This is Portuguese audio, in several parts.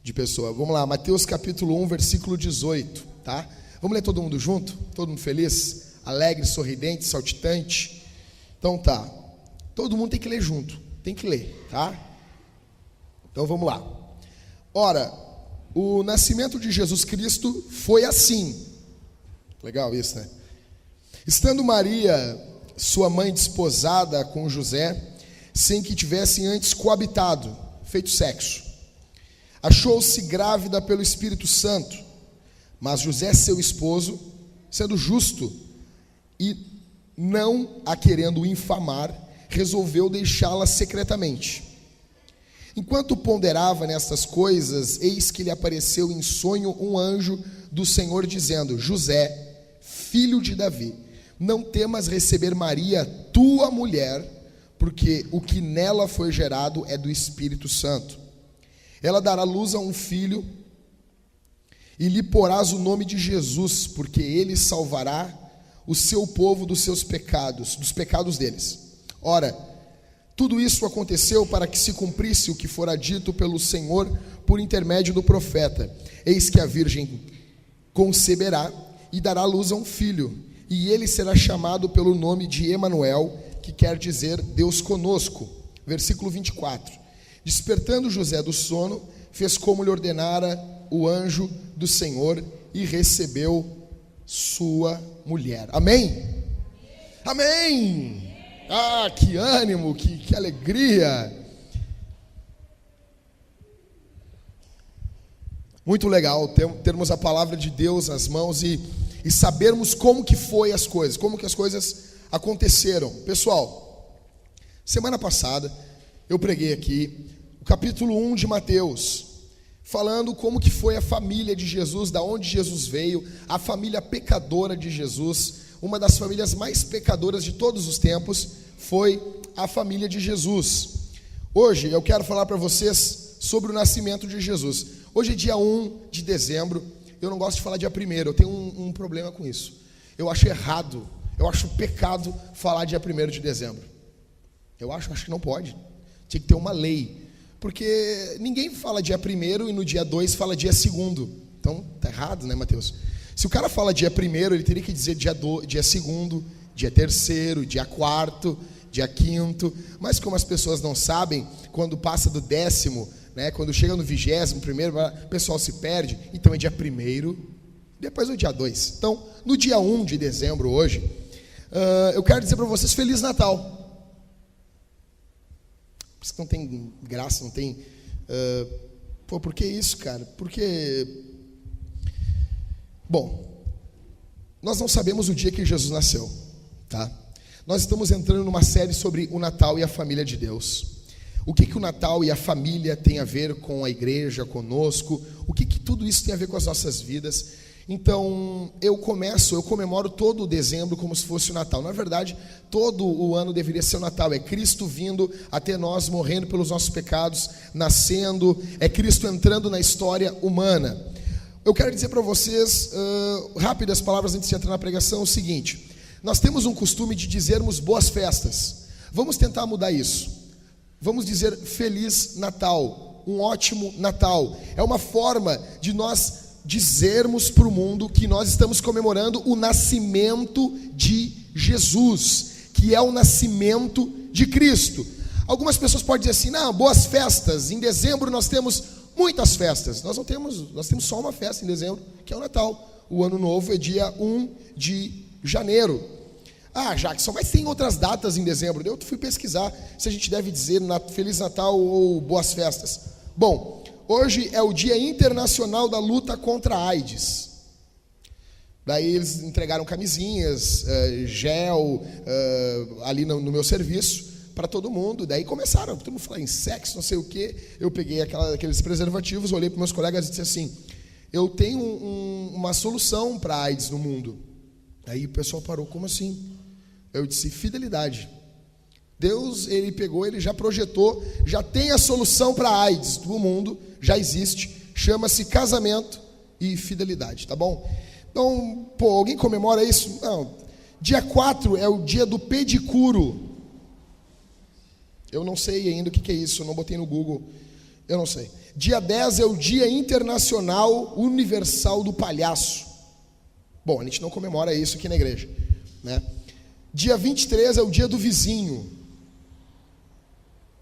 de pessoa. Vamos lá, Mateus capítulo 1, versículo 18, tá? Vamos ler todo mundo junto? Todo mundo feliz? Alegre, sorridente, saltitante? Então tá. Todo mundo tem que ler junto. Tem que ler, tá? Então vamos lá. Ora, o nascimento de Jesus Cristo foi assim. Legal isso, né? Estando Maria, sua mãe, desposada com José, sem que tivessem antes coabitado, feito sexo, achou-se grávida pelo Espírito Santo. Mas José, seu esposo, sendo justo e não a querendo infamar, resolveu deixá-la secretamente. Enquanto ponderava nestas coisas, eis que lhe apareceu em sonho um anjo do Senhor, dizendo: José, filho de Davi, não temas receber Maria, tua mulher, porque o que nela foi gerado é do Espírito Santo. Ela dará luz a um filho, e lhe porás o nome de Jesus, porque ele salvará o seu povo dos seus pecados, dos pecados deles. Ora, tudo isso aconteceu para que se cumprisse o que fora dito pelo Senhor por intermédio do profeta: eis que a virgem conceberá e dará luz a um filho, e ele será chamado pelo nome de Emanuel, que quer dizer Deus conosco. Versículo 24. Despertando José do sono, fez como lhe ordenara o anjo do Senhor e recebeu sua mulher. Amém? Amém! Ah, que ânimo, que alegria! Muito legal termos a palavra de Deus nas mãos e sabermos como que foi as coisas, como que as coisas aconteceram. Pessoal, semana passada eu preguei aqui o capítulo 1 de Mateus, falando como que foi a família de Jesus, da onde Jesus veio, a família pecadora de Jesus. Uma das famílias mais pecadoras de todos os tempos foi a família de Jesus. Hoje eu quero falar para vocês sobre o nascimento de Jesus. Hoje é dia 1 de dezembro, eu não gosto de falar dia 1º, eu tenho um problema com isso. Eu acho errado, eu acho pecado falar dia 1º de dezembro. Eu acho que não pode, tinha que ter uma lei. Porque ninguém fala dia 1º e no dia 2 fala dia 2º. Então, tá errado, né, Mateus? Se o cara fala dia 1º, ele teria que dizer dia 2º, dia 3º, dia 4º, dia 5º. Mas como as pessoas não sabem, quando passa do 10º, né, quando chega no 21º, o pessoal se perde. Então é dia 1º, depois é o dia 2. Então, no dia 1 de dezembro hoje, eu quero dizer para vocês Feliz Natal. Por isso que não tem graça, não tem... por que isso, cara? Porque... Bom, nós não sabemos o dia que Jesus nasceu, tá? Nós estamos entrando numa série sobre o Natal e a família de Deus. O que o Natal e a família tem a ver com a igreja, conosco? O que tudo isso tem a ver com as nossas vidas? Então, eu comemoro todo o dezembro como se fosse o Natal. Na verdade, todo o ano deveria ser o Natal. É Cristo vindo até nós, morrendo pelos nossos pecados, nascendo. É Cristo entrando na história humana. Eu quero dizer para vocês, rápidas palavras antes de entrar na pregação, o seguinte: nós temos um costume de dizermos boas festas. Vamos tentar mudar isso. Vamos dizer Feliz Natal, um ótimo Natal. É uma forma de nós dizermos para o mundo que nós estamos comemorando o nascimento de Jesus, que é o nascimento de Cristo. Algumas pessoas podem dizer assim: não, boas festas, em dezembro nós temos muitas festas. Nós temos só uma festa em dezembro, que é o Natal. O ano novo é dia 1 de janeiro. Ah, Jackson, mas tem outras datas em dezembro. Eu fui pesquisar se a gente deve dizer Feliz Natal ou boas festas. Bom, hoje é o Dia Internacional da Luta contra a AIDS. Daí eles entregaram camisinhas, gel, ali no meu serviço, para todo mundo. Daí começaram, todo mundo falando em sexo, não sei o quê. Eu peguei aqueles preservativos, olhei para meus colegas e disse assim: eu tenho uma solução para a AIDS no mundo. Aí o pessoal parou: como assim? Eu disse: fidelidade. Deus, ele pegou, ele já projetou, já tem a solução para a AIDS do mundo, já existe, chama-se casamento e fidelidade, tá bom? Então, alguém comemora isso? Não. Dia 4 é o dia do pedicuro. Eu não sei ainda o que é isso, eu não botei no Google. Eu não sei. Dia 10 é o Dia Internacional Universal do Palhaço. Bom, a gente não comemora isso aqui na igreja, né? Dia 23 é o Dia do Vizinho.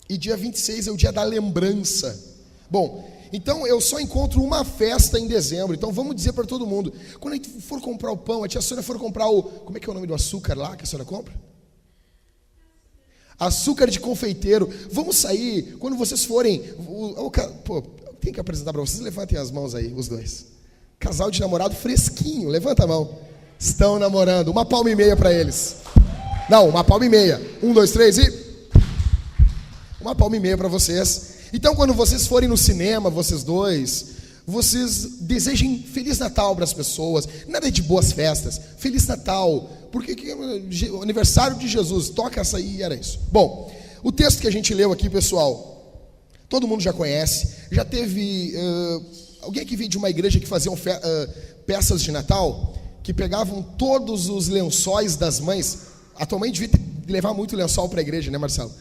E dia 26 é o Dia da Lembrança. Bom, então eu só encontro uma festa em dezembro. Então vamos dizer para todo mundo, quando a gente for comprar o pão, a tia Sônia for comprar o... Como é que é o nome do açúcar lá que a senhora compra? Açúcar de confeiteiro. Vamos sair, quando vocês forem... Pô, tem que apresentar para vocês. Levantem as mãos aí, os dois. Casal de namorado fresquinho, levanta a mão. Estão namorando, 1,5 palma para eles. Não, 1,5 palma. 1, 2, 3 e... 1,5 palma para vocês. Então, quando vocês forem no cinema, vocês dois, vocês desejem Feliz Natal para as pessoas. Nada de boas festas. Feliz Natal. Porque o aniversário de Jesus, toca essa aí e era isso. Bom, o texto que a gente leu aqui, pessoal, todo mundo já conhece. Já teve alguém que veio de uma igreja que faziam peças de Natal, que pegavam todos os lençóis das mães. Atualmente devia levar muito lençol para a igreja, né, Marcelo?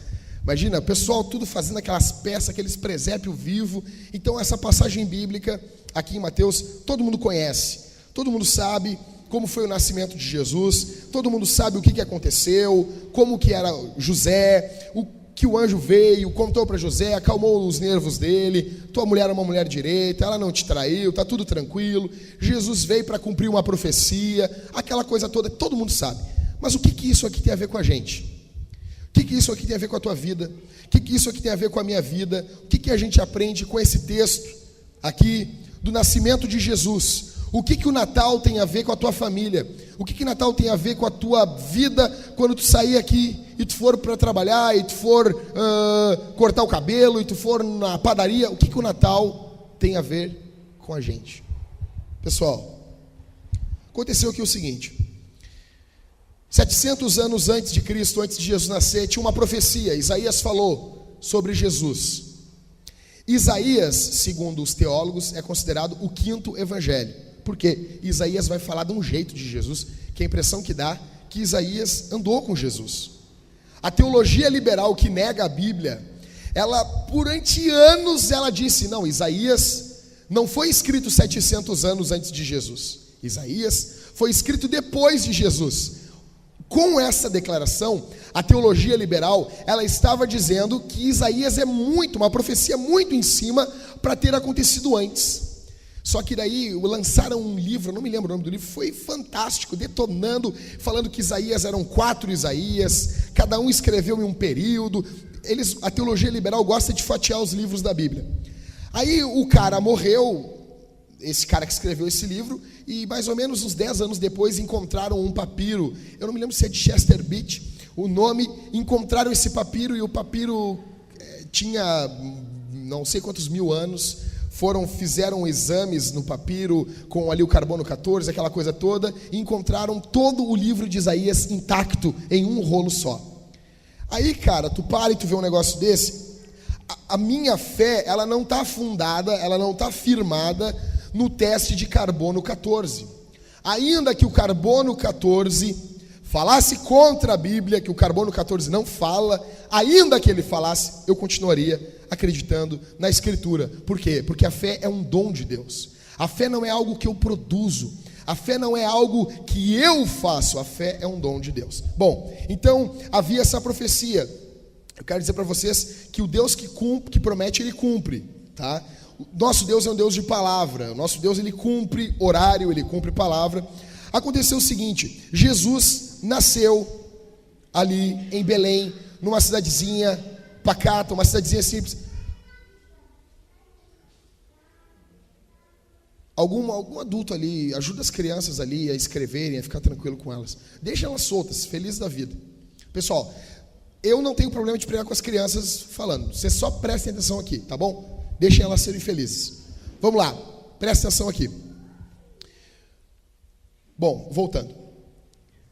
Imagina, o pessoal tudo fazendo aquelas peças, aqueles presépios vivos. Então essa passagem bíblica aqui em Mateus, todo mundo conhece. Todo mundo sabe como foi o nascimento de Jesus. Todo mundo sabe o que aconteceu, como que era José, o que o anjo veio, contou para José, acalmou os nervos dele. Tua mulher é uma mulher direita, ela não te traiu, está tudo tranquilo. Jesus veio para cumprir uma profecia, aquela coisa toda, todo mundo sabe. Mas o que isso aqui tem a ver com a gente? O que isso aqui tem a ver com a tua vida? O que isso aqui tem a ver com a minha vida? O que a gente aprende com esse texto aqui do nascimento de Jesus? O que o Natal tem a ver com a tua família? O que Natal tem a ver com a tua vida quando tu sair aqui e tu for para trabalhar, e tu for cortar o cabelo, e tu for na padaria? O que o Natal tem a ver com a gente? Pessoal, aconteceu aqui o seguinte: 700 anos antes de Cristo, antes de Jesus nascer, tinha uma profecia. Isaías falou sobre Jesus. Isaías, segundo os teólogos, é considerado o 5º evangelho. Por quê? Isaías vai falar de um jeito de Jesus, que a impressão que dá que Isaías andou com Jesus. A teologia liberal que nega a Bíblia, ela, durante anos, ela disse, não, Isaías não foi escrito 700 anos antes de Jesus. Isaías foi escrito depois de Jesus. Com essa declaração, a teologia liberal, ela estava dizendo que Isaías é uma profecia muito em cima para ter acontecido antes. Só que daí lançaram um livro, não me lembro o nome do livro, foi fantástico, detonando, falando que Isaías eram 4 Isaías, cada um escreveu em um período. A teologia liberal gosta de fatiar os livros da Bíblia. Aí o cara morreu, esse cara que escreveu esse livro, e mais ou menos uns 10 anos depois encontraram um papiro, eu não me lembro se é de Chester Beach, o nome, encontraram esse papiro, e o papiro tinha não sei quantos mil anos, fizeram exames no papiro, com ali o carbono 14, aquela coisa toda, e encontraram todo o livro de Isaías intacto, em um rolo só. Aí, cara, tu para e tu vê um negócio desse, a minha fé, ela não está fundada, ela não está firmada no teste de carbono 14. Ainda que o carbono 14 falasse contra a Bíblia, que o carbono 14 não fala, ainda que ele falasse, eu continuaria acreditando na Escritura. Por quê? Porque a fé é um dom de Deus. A fé não é algo que eu produzo. A fé não é algo que eu faço. A fé é um dom de Deus. Bom, então havia essa profecia. Eu quero dizer para vocês que o Deus que promete, ele cumpre, tá? Nosso Deus é um Deus de palavra. O nosso Deus, ele cumpre horário, ele cumpre palavra. Aconteceu o seguinte: Jesus nasceu ali em Belém, numa cidadezinha pacata, uma cidadezinha simples. Algum adulto ali ajuda as crianças ali a escreverem, a ficar tranquilo com elas. Deixa elas soltas, felizes da vida. Pessoal, eu não tenho problema de pregar com as crianças falando. Vocês só prestem atenção aqui, tá bom? Deixem elas serem felizes. Vamos lá, presta atenção aqui. Bom, voltando.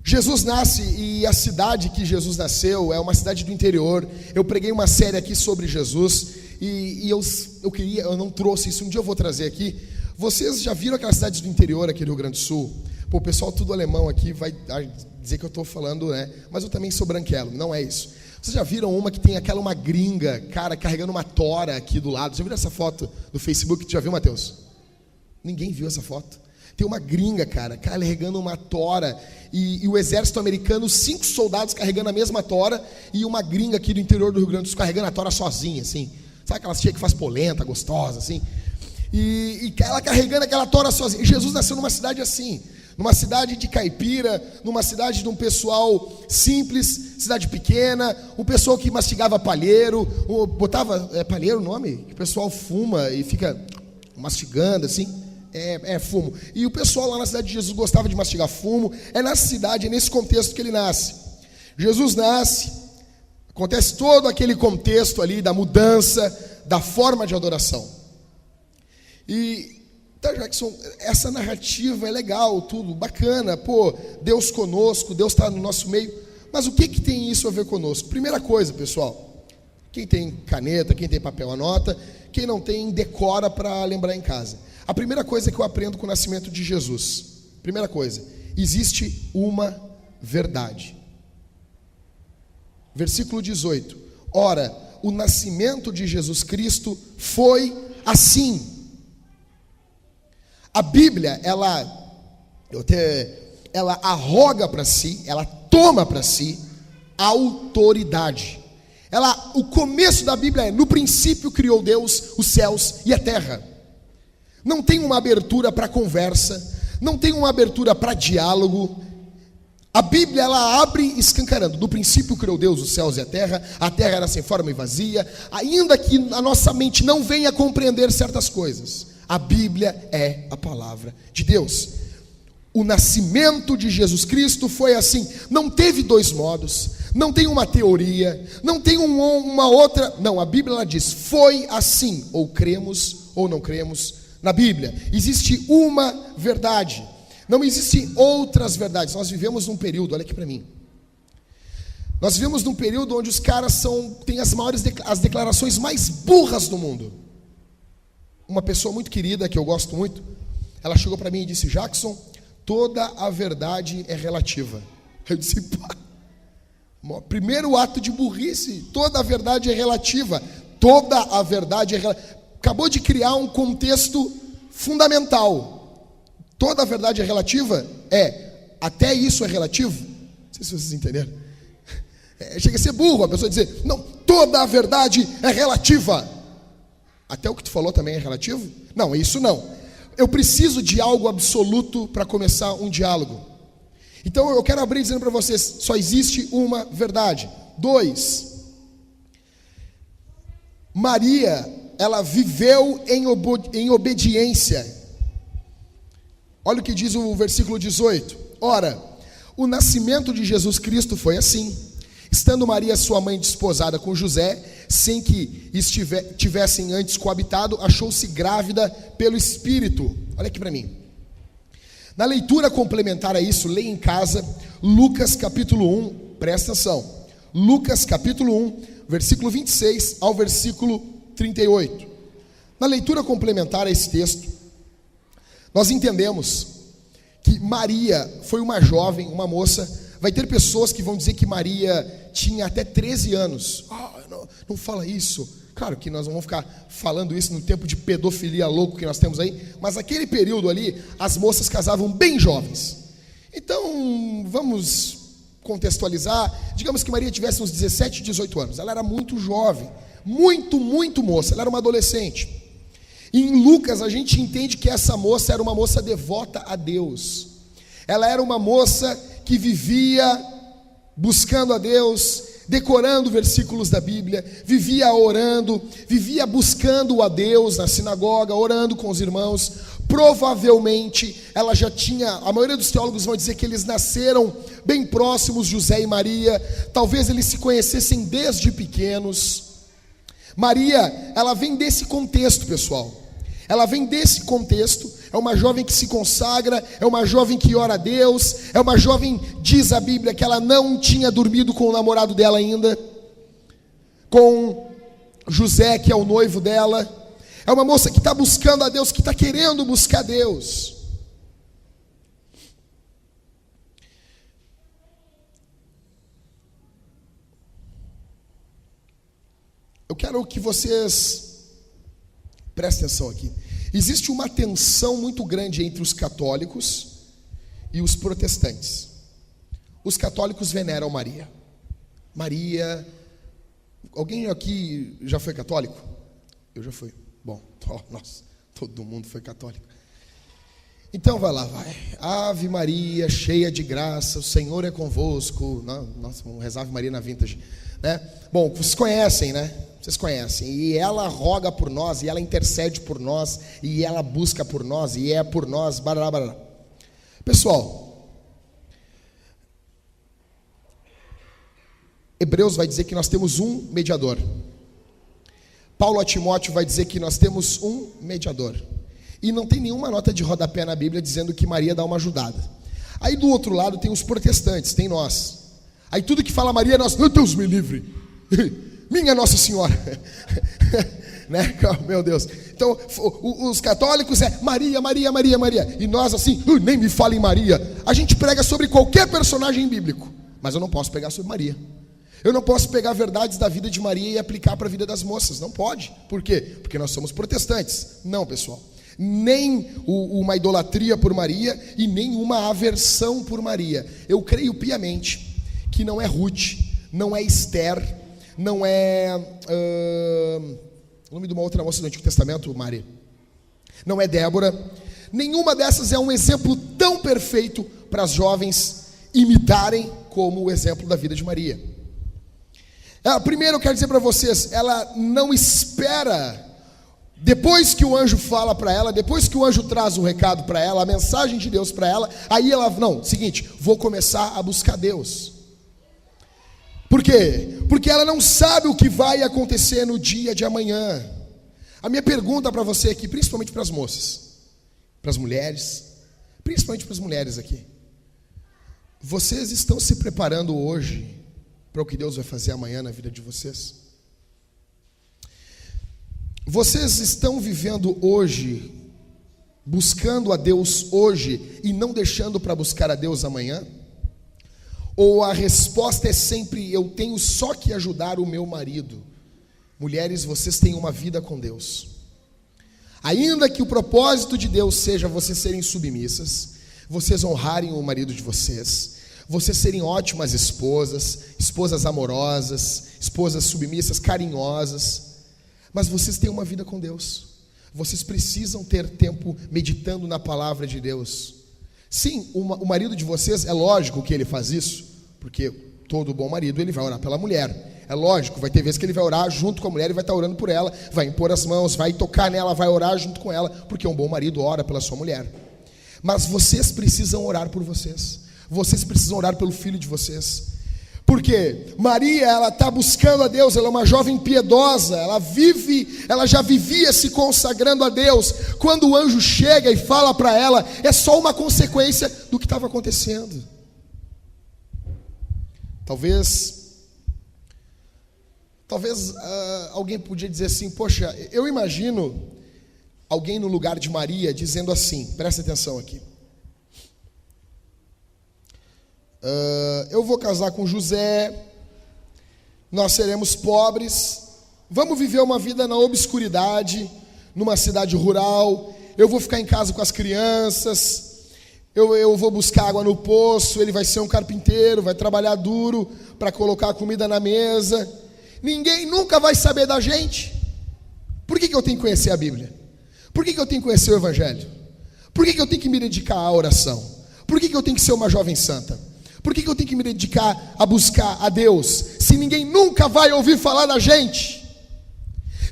Jesus nasce, e a cidade que Jesus nasceu é uma cidade do interior. Eu preguei uma série aqui sobre Jesus, e eu não trouxe isso, um dia eu vou trazer aqui. Vocês já viram aquelas cidades do interior aqui do Rio Grande do Sul? Pô, o pessoal tudo alemão aqui vai dizer que eu estou falando, né? Mas eu também sou branquelo, não é isso. Vocês já viram uma que tem uma gringa, cara, carregando uma tora aqui do lado? Já viram essa foto do Facebook? Já viu, Mateus? Ninguém viu essa foto. Tem uma gringa, cara, carregando uma tora, e o exército americano, 5 soldados carregando a mesma tora, e uma gringa aqui do interior do Rio Grande do Sul carregando a tora sozinha, assim. Sabe aquelas tia que faz polenta, gostosa, assim? E ela carregando aquela tora sozinha. E Jesus nasceu numa cidade assim, numa cidade de caipira, numa cidade de um pessoal simples, cidade pequena, um pessoal que mastigava palheiro, botava, palheiro o nome? Que o pessoal fuma e fica mastigando, assim. Fumo. E o pessoal lá na cidade de Jesus gostava de mastigar fumo. É nessa cidade, é nesse contexto que ele nasce. Jesus nasce, acontece todo aquele contexto ali da mudança, da forma de adoração. E, tá, Jackson, essa narrativa é legal, tudo bacana. Pô, Deus conosco, Deus está no nosso meio. Mas o que tem isso a ver conosco? Primeira coisa, pessoal, quem tem caneta, quem tem papel, anota. Quem não tem, decora para lembrar em casa. A primeira coisa que eu aprendo com o nascimento de Jesus, primeira coisa, existe uma verdade. Versículo 18. Ora, o nascimento de Jesus Cristo foi assim. A Bíblia, ela arroga para si, ela toma para si a autoridade. O começo da Bíblia é: no princípio criou Deus os céus e a terra. Não tem uma abertura para conversa, não tem uma abertura para diálogo. A Bíblia, ela abre escancarando: no princípio criou Deus os céus e a terra era sem forma e vazia. Ainda que a nossa mente não venha compreender certas coisas, a Bíblia é a palavra de Deus. O nascimento de Jesus Cristo foi assim. Não teve 2 modos, não tem uma teoria, não tem uma outra. Não, a Bíblia, ela diz: foi assim. Ou cremos ou não cremos na Bíblia. Existe uma verdade, não existem outras verdades. Nós vivemos num período, olha aqui para mim, nós vivemos num período onde os caras têm as declarações mais burras do mundo. Uma pessoa muito querida, que eu gosto muito, ela chegou para mim e disse: Jackson, toda a verdade é relativa. Eu disse: pá, primeiro ato de burrice, toda a verdade é relativa. Toda a verdade é relativa. Acabou de criar um contexto fundamental. Toda a verdade é relativa? Até isso é relativo? Não sei se vocês entenderam. Chega a ser burro a pessoa dizer: não, toda a verdade é relativa. Até o que tu falou também é relativo? Não, isso não. Eu preciso de algo absoluto para começar um diálogo. Então eu quero abrir dizendo para vocês: só existe uma verdade. 2. Maria, ela viveu em obediência. Olha o que diz o versículo 18. Ora, o nascimento de Jesus Cristo foi assim. Estando Maria, sua mãe, desposada com José, sem que tivessem antes coabitado, achou-se grávida pelo Espírito. Olha aqui para mim. Na leitura complementar a isso, leia em casa Lucas capítulo 1, presta atenção. Lucas capítulo 1, versículo 26 ao versículo 38. Na leitura complementar a esse texto, nós entendemos que Maria foi uma jovem, uma moça. Vai ter pessoas que vão dizer que Maria tinha até 13 anos. Não fala isso. Claro que nós não vamos ficar falando isso no tempo de pedofilia louco que nós temos aí, mas naquele período ali, as moças casavam bem jovens. Então, vamos contextualizar. Digamos que Maria tivesse uns 17, 18 anos. Ela era muito jovem, muito moça. Ela era uma adolescente. E em Lucas a gente entende que essa moça era uma moça devota a Deus. Ela era uma moça que vivia buscando a Deus, decorando versículos da Bíblia, vivia orando, vivia buscando a Deus na sinagoga, orando com os irmãos. Provavelmente ela já tinha, a maioria dos teólogos vão dizer que eles nasceram bem próximos, José e Maria. Talvez eles se conhecessem desde pequenos. Maria, ela vem desse contexto, pessoal. Ela vem desse contexto. É uma jovem que se consagra, é uma jovem que ora a Deus, é uma jovem, diz a Bíblia, que ela não tinha dormido com o namorado dela ainda, com José, que é o noivo dela. É uma moça que está buscando a Deus, que está querendo buscar Deus. eu quero que vocês prestem atenção aqui. Existe uma tensão muito grande entre os católicos e os protestantes. Os católicos veneram Maria. Maria... Alguém aqui já foi católico? Eu já fui. Bom, nossa, todo mundo foi católico. Então vai lá, vai. Ave Maria, cheia de graça, o Senhor é convosco. Nossa, vamos rezar Ave Maria na Vintage, né? Bom, vocês conhecem, né? Vocês conhecem. E ela roga por nós, e ela intercede por nós, e ela busca por nós, e é por nós, barará, barará. Pessoal, Hebreus vai dizer que nós temos um mediador. Paulo a Timóteo vai dizer que nós temos um mediador. E não tem nenhuma nota de rodapé na Bíblia dizendo que Maria dá uma ajudada. Aí do outro lado tem os protestantes, tem nós. Aí tudo que fala Maria, nós, Deus me livre. Minha Nossa Senhora. Né? Meu Deus. Então, os católicos é Maria, Maria, Maria, Maria. E nós assim, nem me fala em Maria. A gente prega sobre qualquer personagem bíblico. Mas eu não posso pregar sobre Maria. Eu não posso pegar verdades da vida de Maria e aplicar para a vida das moças. Não pode. Por quê? Porque nós somos protestantes. Não, pessoal. Nem uma idolatria por Maria e nem uma aversão por Maria. Eu creio piamente que não é Ruth, não é Esther, não é... o nome de uma outra moça do Antigo Testamento, Maria. Não é Débora. Nenhuma dessas é um exemplo tão perfeito para as jovens imitarem como o exemplo da vida de Maria. Primeiro eu quero dizer para vocês, ela não espera, depois que o anjo fala para ela, depois que o anjo traz o recado para ela, a mensagem de Deus para ela, aí ela, não, seguinte, vou começar a buscar Deus. Por quê? Porque ela não sabe o que vai acontecer no dia de amanhã. A minha pergunta para você aqui, principalmente para as moças, para as mulheres, principalmente para as mulheres aqui, vocês estão se preparando hoje para o que Deus vai fazer amanhã na vida de vocês? Vocês estão vivendo hoje, buscando a Deus hoje e não deixando para buscar a Deus amanhã? Ou a resposta é sempre, eu tenho só que ajudar o meu marido? Mulheres, vocês têm uma vida com Deus. Ainda que o propósito de Deus seja vocês serem submissas, vocês honrarem o marido de vocês, vocês serem ótimas esposas, esposas amorosas, esposas submissas, carinhosas, mas vocês têm uma vida com Deus. Vocês precisam ter tempo meditando na palavra de Deus. Sim, o marido de vocês, é lógico que ele faz isso, porque todo bom marido, ele vai orar pela mulher. É lógico, vai ter vezes que ele vai orar junto com a mulher e vai estar orando por ela, vai impor as mãos, vai tocar nela, vai orar junto com ela, porque um bom marido ora pela sua mulher. Mas vocês precisam orar por vocês. Vocês precisam orar pelo filho de vocês. Porque Maria, ela está buscando a Deus, ela é uma jovem piedosa, ela já vivia se consagrando a Deus. Quando o anjo chega e fala para ela, é só uma consequência do que estava acontecendo. Talvez alguém podia dizer assim, poxa, eu imagino alguém no lugar de Maria dizendo assim, presta atenção aqui. Eu vou casar com José, nós seremos pobres, vamos viver uma vida na obscuridade, numa cidade rural, eu vou ficar em casa com as crianças, eu vou buscar água no poço, ele vai ser um carpinteiro, vai trabalhar duro para colocar a comida na mesa, ninguém nunca vai saber da gente. Por que eu tenho que conhecer a Bíblia? Por que eu tenho que conhecer o Evangelho? Por que eu tenho que me dedicar à oração? Por que eu tenho que ser uma jovem santa? Por que eu tenho que me dedicar a buscar a Deus, se ninguém nunca vai ouvir falar da gente?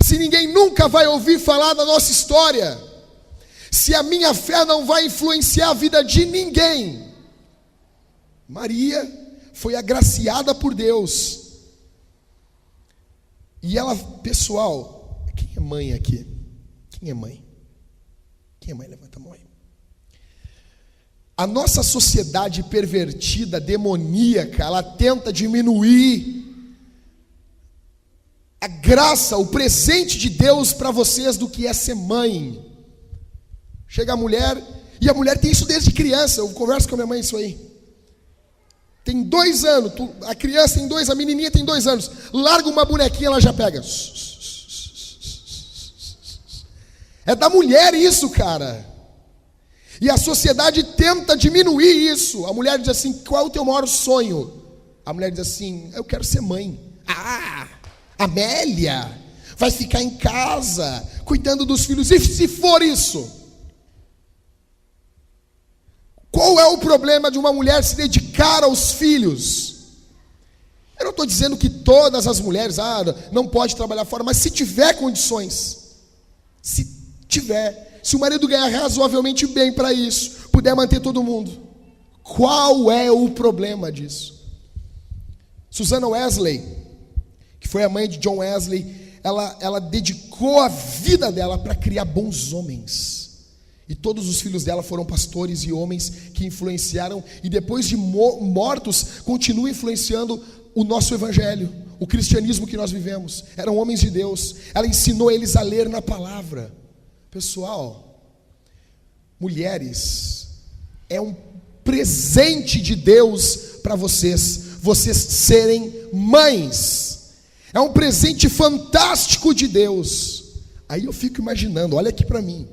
Se ninguém nunca vai ouvir falar da nossa história? Se a minha fé não vai influenciar a vida de ninguém? Maria foi agraciada por Deus. E ela, pessoal, quem é mãe aqui? Quem é mãe? Quem é mãe? Levanta a mão aí. A nossa sociedade pervertida, demoníaca, ela tenta diminuir a graça, o presente de Deus para vocês do que é ser mãe. Chega a mulher, e a mulher tem isso desde criança, eu converso com a minha mãe isso aí. tem 2 anos, a criança tem 2, a menininha tem 2 anos, larga uma bonequinha, ela já pega. É da mulher isso, cara. E a sociedade tenta diminuir isso. A mulher diz assim: qual é o teu maior sonho? A mulher diz assim: eu quero ser mãe. Amélia vai ficar em casa cuidando dos filhos. E se for isso? Qual é o problema de uma mulher se dedicar aos filhos? Eu não estou dizendo que todas as mulheres não pode trabalhar fora, mas se tiver condições, se o marido ganhar razoavelmente bem para isso, puder manter todo mundo, qual é o problema disso? Susanna Wesley, que foi a mãe de John Wesley, ela dedicou a vida dela para criar bons homens. E todos os filhos dela foram pastores e homens que influenciaram, e depois de mortos, continuam influenciando o nosso evangelho, o cristianismo que nós vivemos. Eram homens de Deus. Ela ensinou eles a ler na palavra. Pessoal, mulheres, é um presente de Deus para vocês serem mães. É um presente fantástico de Deus. Aí eu fico imaginando, olha aqui para mim.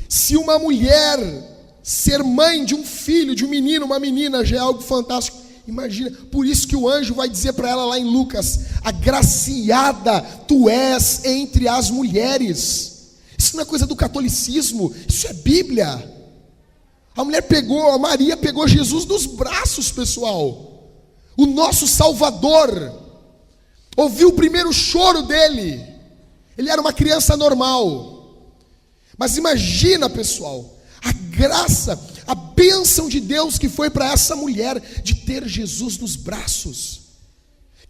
Se uma mulher ser mãe de um filho, de um menino, uma menina, já é algo fantástico. Imagina, por isso que o anjo vai dizer para ela lá em Lucas: agraciada tu és entre as mulheres. Isso não é coisa do catolicismo, isso é Bíblia. A Maria pegou Jesus nos braços, pessoal. O nosso Salvador. Ouviu o primeiro choro dele. Ele era uma criança normal. Mas imagina, pessoal, a graça, a bênção de Deus que foi para essa mulher de ter Jesus nos braços.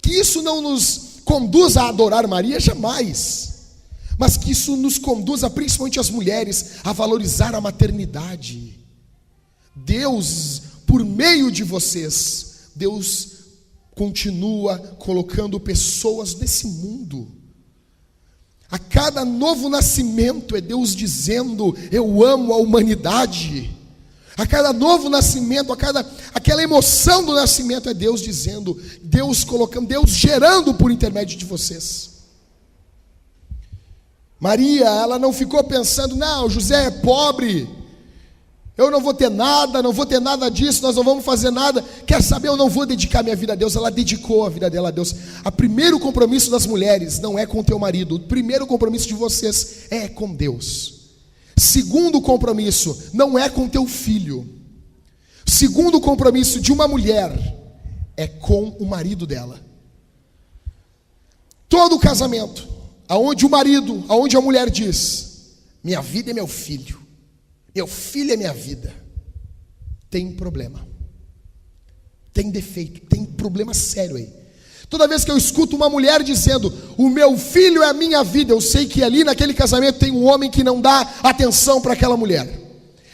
Que isso não nos conduza a adorar Maria, jamais. Mas que isso nos conduza, principalmente as mulheres, a valorizar a maternidade. Deus, por meio de vocês, Deus continua colocando pessoas nesse mundo. A cada novo nascimento é Deus dizendo: eu amo a humanidade. A cada novo nascimento, aquela emoção do nascimento é Deus dizendo, Deus colocando, Deus gerando por intermédio de vocês. Maria, ela não ficou pensando: não, José é pobre, eu não vou ter nada disso, nós não vamos fazer nada. Quer saber, eu não vou dedicar minha vida a Deus. Ela dedicou a vida dela a Deus. O primeiro compromisso das mulheres não é com o teu marido. O primeiro compromisso de vocês é com Deus. Segundo compromisso, não é com teu filho. Segundo compromisso de uma mulher é com o marido dela. Todo casamento, aonde a mulher diz: minha vida é meu filho é minha vida, tem problema, tem defeito, tem problema sério aí. Toda vez que eu escuto uma mulher dizendo: o meu filho é a minha vida, eu sei que ali naquele casamento tem um homem que não dá atenção para aquela mulher.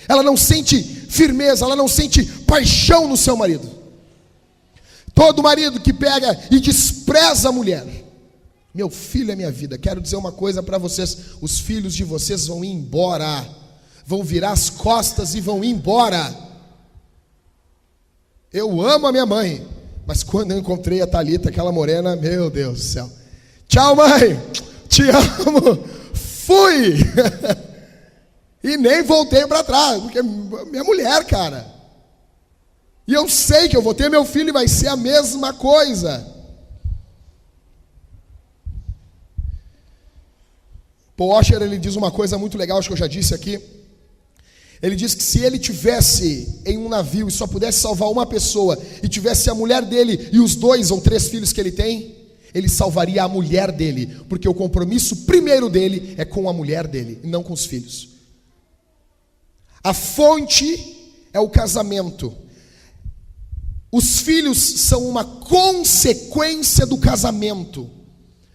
Ela não sente firmeza, ela não sente paixão no seu marido. Todo marido que pega e despreza a mulher: meu filho é minha vida. Quero dizer uma coisa para vocês: os filhos de vocês vão ir embora, vão virar as costas e vão ir embora. Eu amo a minha mãe, mas quando eu encontrei a Thalita, aquela morena, meu Deus do céu, tchau mãe, te amo, fui. E nem voltei para trás, porque minha mulher, cara. E eu sei que eu vou ter meu filho e vai ser a mesma coisa. Paul Washer, ele diz uma coisa muito legal, acho que eu já disse aqui. Ele diz que se ele tivesse em um navio e só pudesse salvar uma pessoa, e tivesse a mulher dele e os 2 ou 3 filhos que ele tem, ele salvaria a mulher dele, porque o compromisso primeiro dele é com a mulher dele, e não com os filhos. A fonte é o casamento. Os filhos são uma consequência do casamento.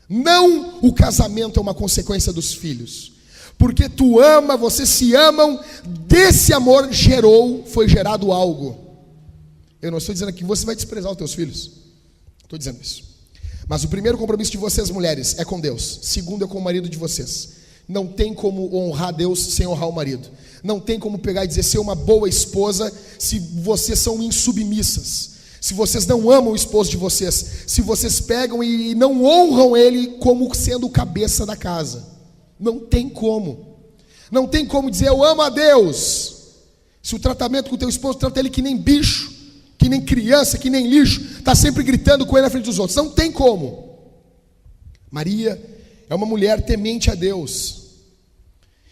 Não o casamento é uma consequência dos filhos. Porque tu ama, vocês se amam, desse amor foi gerado algo. Eu não estou dizendo aqui que você vai desprezar os teus filhos. Estou dizendo isso. Mas o primeiro compromisso de vocês, mulheres, é com Deus. Segundo é com o marido de vocês. Não tem como honrar Deus sem honrar o marido. Não tem como pegar e dizer ser uma boa esposa se vocês são insubmissas. se vocês não amam o esposo de vocês, se vocês pegam e não honram ele como sendo o cabeça da casa. Não tem como. Não tem como dizer eu amo a Deus, se o tratamento com o teu esposo trata ele que nem bicho, que nem criança, que nem lixo, está sempre gritando com ele na frente dos outros. Não tem como. Maria é uma mulher temente a Deus.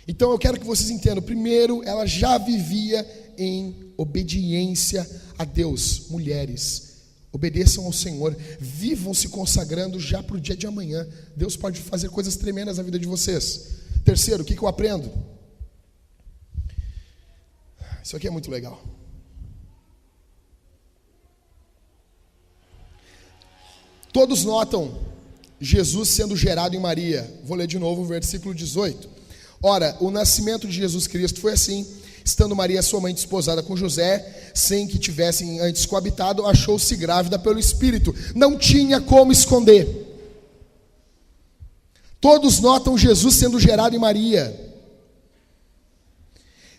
Então eu quero que vocês entendam. Primeiro, ela já vivia em obediência a Deus. Mulheres, obedeçam ao Senhor, vivam se consagrando já para o dia de amanhã. Deus pode fazer coisas tremendas na vida de vocês. Terceiro, o que eu aprendo? Isso aqui é muito legal. Todos notam Jesus sendo gerado em Maria. Vou ler de novo o versículo 18. Ora, o nascimento de Jesus Cristo foi assim: estando Maria, sua mãe, desposada com José, sem que tivessem antes coabitado, achou-se grávida pelo Espírito. Não tinha como esconder. Todos notam Jesus sendo gerado em Maria.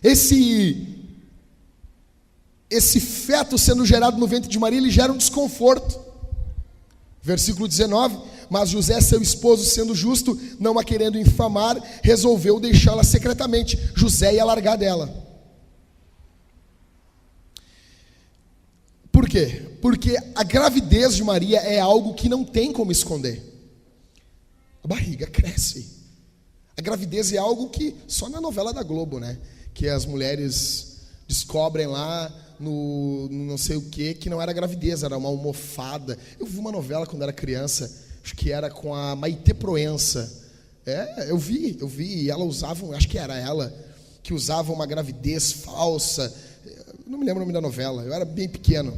Esse feto sendo gerado no ventre de Maria, ele gera um desconforto. Versículo 19: mas José, seu esposo, sendo justo, não a querendo infamar, resolveu deixá-la secretamente. José ia largar dela. Por quê? Porque a gravidez de Maria é algo que não tem como esconder. A barriga cresce. A gravidez é algo que só na novela da Globo, né? Que as mulheres descobrem lá no não sei o que não era gravidez, era uma almofada. Eu vi uma novela quando era criança, acho que era com a Maitê Proença. Eu vi, e ela usava, acho que era ela, que usava uma gravidez falsa. Não me lembro o nome da novela, eu era bem pequeno.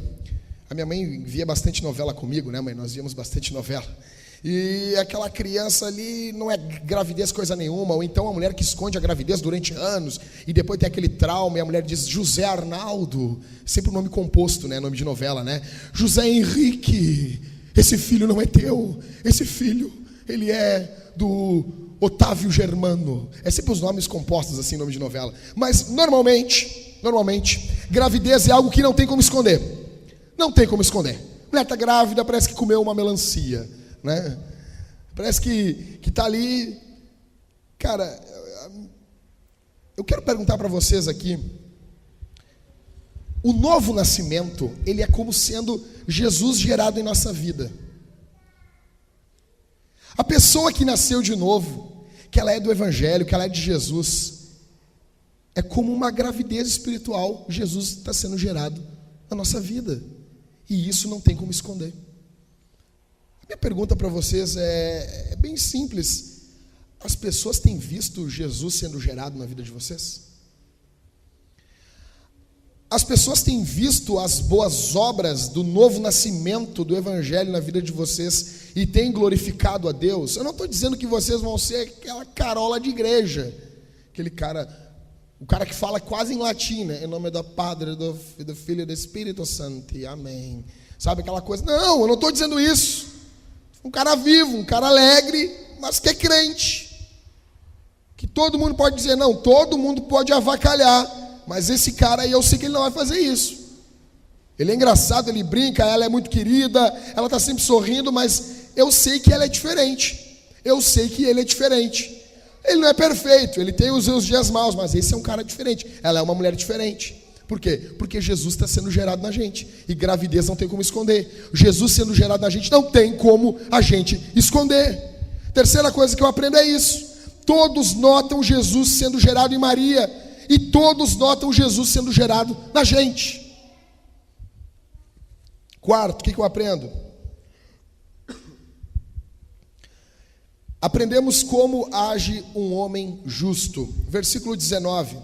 A minha mãe via bastante novela comigo, né, mãe? Nós víamos bastante novela. E aquela criança ali não é gravidez coisa nenhuma, ou então a mulher que esconde a gravidez durante anos, e depois tem aquele trauma, e a mulher diz José Arnaldo, sempre o nome composto, né, nome de novela, né? José Henrique, esse filho não é teu, esse filho, ele é do Otávio Germano. É sempre os nomes compostos assim, nome de novela. Mas normalmente, gravidez é algo que não tem como esconder. Não tem como esconder. A mulher está grávida, parece que comeu uma melancia, né? Parece que está ali. Cara, eu quero perguntar para vocês aqui: o novo nascimento, ele é como sendo Jesus gerado em nossa vida. A pessoa que nasceu de novo, que ela é do Evangelho, que ela é de Jesus, é como uma gravidez espiritual. Jesus está sendo gerado na nossa vida, e isso não tem como esconder. Minha pergunta para vocês é bem simples. As pessoas têm visto Jesus sendo gerado na vida de vocês? As pessoas têm visto as boas obras do novo nascimento do Evangelho na vida de vocês e têm glorificado a Deus? Eu não estou dizendo que vocês vão ser aquela carola de igreja, aquele cara, o cara que fala quase em latim, né? Em nome do Padre, do Filho e do Espírito Santo, amém. Sabe aquela coisa? Não, eu não estou dizendo isso. Um cara vivo, um cara alegre, mas que é crente. Que todo mundo pode dizer, não, todo mundo pode avacalhar, mas esse cara aí eu sei que ele não vai fazer isso. Ele é engraçado, ele brinca, ela é muito querida, ela está sempre sorrindo, mas eu sei que ela é diferente. Eu sei que ele é diferente. Ele não é perfeito, ele tem os seus dias maus, mas esse é um cara diferente. Ela é uma mulher diferente. Por quê? Porque Jesus está sendo gerado na gente. E gravidez não tem como esconder. Jesus sendo gerado na gente não tem como a gente esconder. Terceira coisa que eu aprendo é isso. Todos notam Jesus sendo gerado em Maria. E todos notam Jesus sendo gerado na gente. Quarto, o que eu aprendo? Aprendemos como age um homem justo. Versículo 19.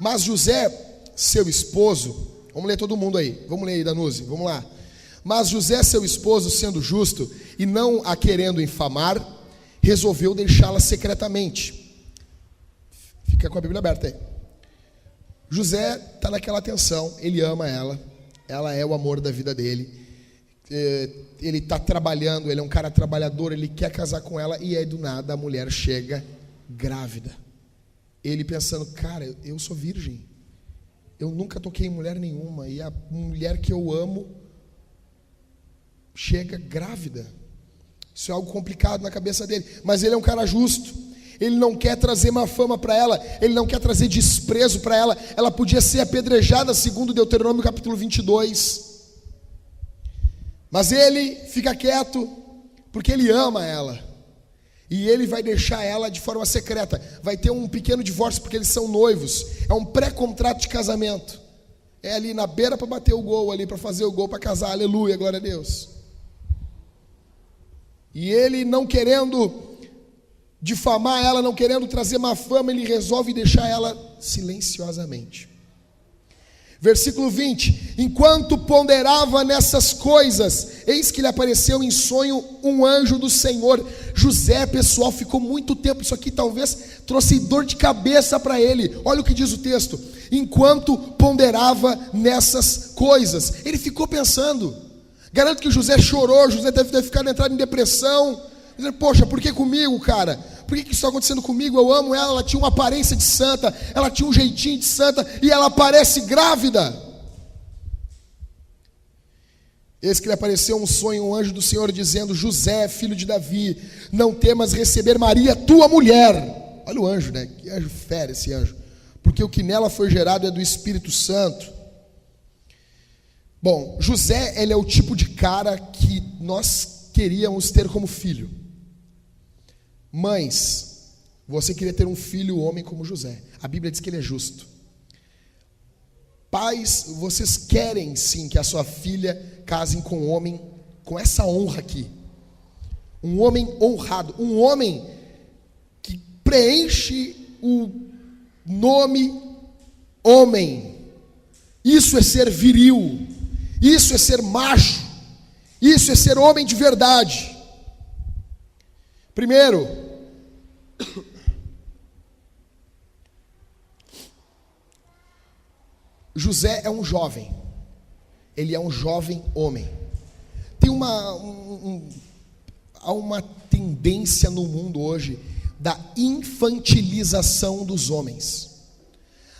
Mas José, seu esposo, vamos ler todo mundo aí, vamos ler aí, Danuzi, vamos lá. Mas José, seu esposo, sendo justo e não a querendo infamar, resolveu deixá-la secretamente. Fica com a Bíblia aberta aí. José está naquela tensão, ele ama ela é o amor da vida dele, ele está trabalhando, ele é um cara trabalhador, ele quer casar com ela, e aí do nada a mulher chega grávida. Ele pensando, cara, eu sou virgem, eu nunca toquei em mulher nenhuma, e a mulher que eu amo chega grávida. Isso é algo complicado na cabeça dele. Mas ele é um cara justo. Ele não quer trazer má fama para ela. Ele não quer trazer desprezo para ela. Ela podia ser apedrejada, segundo Deuteronômio capítulo 22. Mas ele fica quieto, porque ele ama ela. E ele vai deixar ela de forma secreta. Vai ter um pequeno divórcio, porque eles são noivos. É um pré-contrato de casamento. É ali na beira para bater o gol, ali para fazer o gol, para casar. Aleluia, glória a Deus. E ele, não querendo difamar ela, não querendo trazer má fama, ele resolve deixar ela silenciosamente. Versículo 20: enquanto ponderava nessas coisas, eis que lhe apareceu em sonho um anjo do Senhor. José, pessoal, ficou muito tempo, isso aqui talvez trouxe dor de cabeça para ele. Olha o que diz o texto: enquanto ponderava nessas coisas, ele ficou pensando. Garanto que José chorou, José deve ter ficado entrado em depressão, dizendo: poxa, por que comigo, cara? Por que isso está acontecendo comigo? Eu amo ela, ela tinha uma aparência de santa, ela tinha um jeitinho de santa, e ela parece grávida. Eis que lhe apareceu um sonho, um anjo do Senhor, dizendo: José, filho de Davi, não temas receber Maria, tua mulher. Olha o anjo, né? Que anjo fera esse anjo. Porque o que nela foi gerado é do Espírito Santo. Bom, José, ele é o tipo de cara que nós queríamos ter como filho. Mães, você queria ter um filho homem como José. A Bíblia diz que ele é justo. Pais, vocês querem sim que a sua filha case com um homem com essa honra aqui. Um homem honrado, um homem que preenche o nome homem. Isso é ser viril. Isso é ser macho. Isso é ser homem de verdade. Primeiro, José é um jovem. Ele é um jovem homem. Tem há uma tendência no mundo hoje da infantilização dos homens,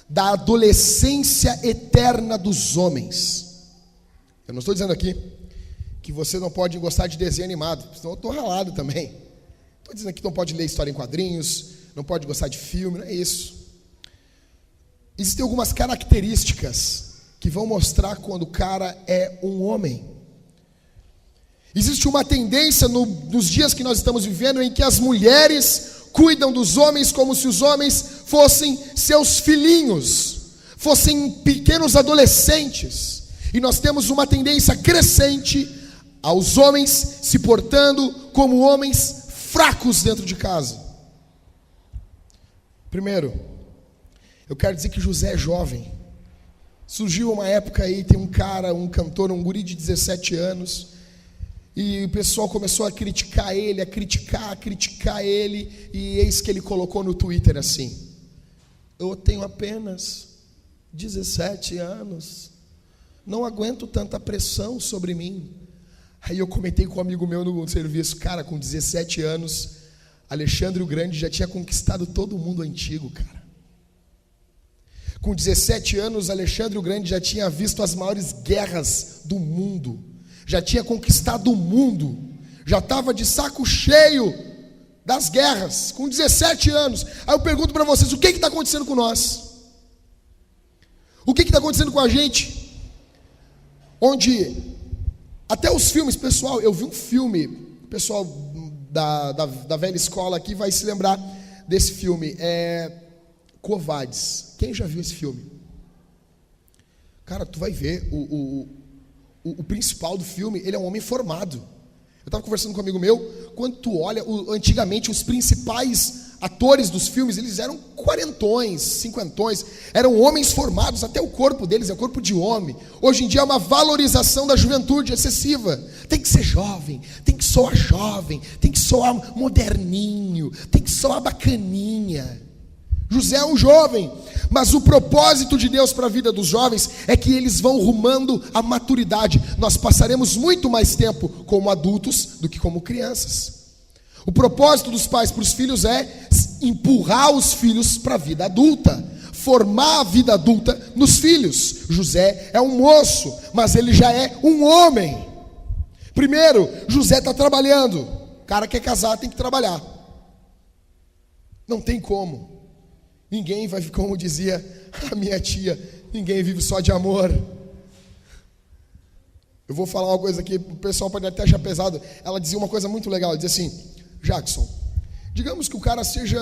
da adolescência eterna dos homens. Eu não estou dizendo aqui que você não pode gostar de desenho animado, senão eu estou ralado também. Estou dizendo aqui que não pode ler história em quadrinhos, não pode gostar de filme, não é isso. Existem algumas características que vão mostrar quando o cara é um homem. Existe uma tendência nos dias que nós estamos vivendo em que as mulheres cuidam dos homens como se os homens fossem seus filhinhos, fossem pequenos adolescentes. E nós temos uma tendência crescente aos homens se portando como homens fracos dentro de casa. Primeiro, eu quero dizer que José é jovem. Surgiu uma época aí, tem um cara, um cantor, um guri de 17 anos, e o pessoal começou a criticar ele, a criticar ele, e eis que ele colocou no Twitter assim: eu tenho apenas 17 anos, não aguento tanta pressão sobre mim. Aí eu comentei com um amigo meu no serviço: cara, com 17 anos, Alexandre o Grande já tinha conquistado todo mundo antigo, cara. Com 17 anos, Alexandre o Grande já tinha visto as maiores guerras do mundo, já tinha conquistado o mundo, já estava de saco cheio das guerras, com 17 anos. Aí eu pergunto para vocês: o que está acontecendo com nós? O que está acontecendo com a gente? Onde até os filmes, pessoal, eu vi um filme, o pessoal da velha escola aqui vai se lembrar desse filme, Covardes. Quem já viu esse filme? Cara, tu vai ver, o principal do filme, ele é um homem formado. Eu estava conversando com um amigo meu, quando tu olha, antigamente os principais atores dos filmes, eles eram quarentões, cinquentões, eram homens formados, até o corpo deles é corpo de homem. Hoje em dia é uma valorização da juventude excessiva. Tem que ser jovem, tem que soar jovem, tem que soar moderninho, tem que soar bacaninha. José é um jovem, mas o propósito de Deus para a vida dos jovens é que eles vão rumando à maturidade. Nós passaremos muito mais tempo como adultos do que como crianças. O propósito dos pais para os filhos é empurrar os filhos para a vida adulta, formar a vida adulta nos filhos. José é um moço, mas ele já é um homem. Primeiro, José está trabalhando. O cara quer casar, tem que trabalhar. Não tem como. Ninguém vai, como dizia a minha tia, ninguém vive só de amor. Eu vou falar uma coisa aqui, o pessoal pode até achar pesado. Ela dizia uma coisa muito legal, ela dizia assim: Jackson, digamos que o cara seja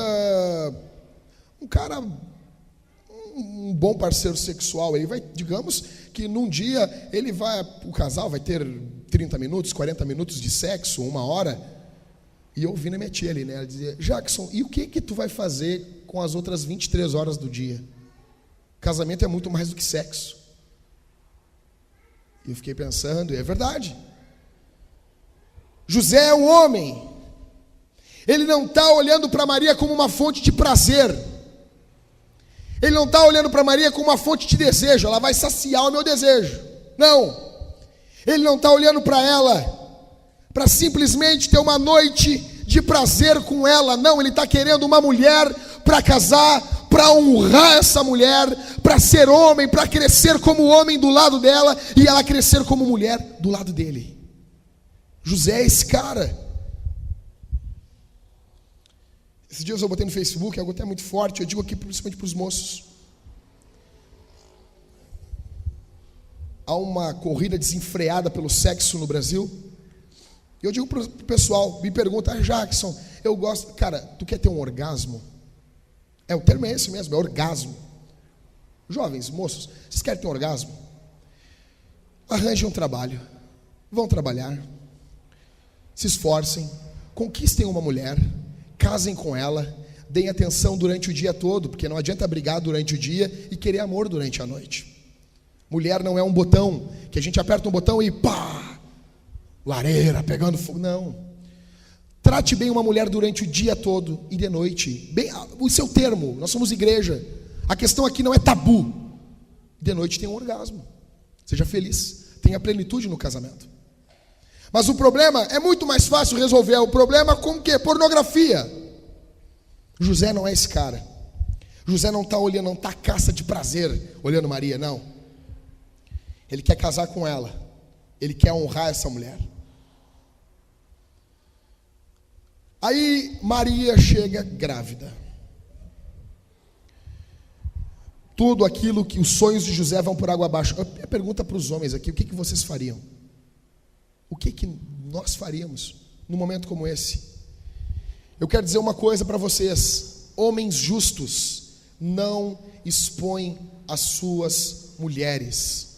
um bom parceiro sexual, ele vai, digamos que num dia o casal vai ter 30 minutos, 40 minutos de sexo, 1 hora. E eu ouvi na minha tia ali, né? Ela dizia: Jackson, e o que tu vai fazer com as outras 23 horas do dia? Casamento é muito mais do que sexo. E eu fiquei pensando, e é verdade. José é um homem. Ele não está olhando para Maria como uma fonte de prazer. Ele não está olhando para Maria como uma fonte de desejo. Ela vai saciar o meu desejo. Não. Ele não está olhando para ela para simplesmente ter uma noite de prazer com ela. Não, ele está querendo uma mulher para casar, para honrar essa mulher, para ser homem, para crescer como homem do lado dela e ela crescer como mulher do lado dele. José é esse cara. Esses dias eu botei no Facebook algo até muito forte, eu digo aqui principalmente para os moços. Há uma corrida desenfreada pelo sexo no Brasil. Eu digo para o pessoal, me pergunta: Jackson, eu gosto. Cara, tu quer ter um orgasmo? O termo é esse mesmo, é orgasmo. Jovens, moços, vocês querem ter um orgasmo? Arranjem um trabalho, vão trabalhar, se esforcem, conquistem uma mulher, casem com ela, deem atenção durante o dia todo, porque não adianta brigar durante o dia e querer amor durante a noite. Mulher não é um botão, que a gente aperta um botão e pá! Lareira, pegando fogo, não. Trate bem uma mulher durante o dia todo e de noite. Bem, o seu termo, nós somos igreja. A questão aqui não é tabu. De noite tem um orgasmo. Seja feliz, tenha plenitude no casamento. Mas o problema é muito mais fácil resolver. O problema com o quê? Pornografia. José não é esse cara. José não está olhando, não está caça de prazer olhando Maria, não. Ele quer casar com ela. Ele quer honrar essa mulher. Aí Maria chega grávida. Tudo aquilo que os sonhos de José vão por água abaixo. Eu pergunto para os homens aqui: o que vocês fariam? O que nós faríamos num momento como esse? Eu quero dizer uma coisa para vocês: homens justos não expõem as suas mulheres.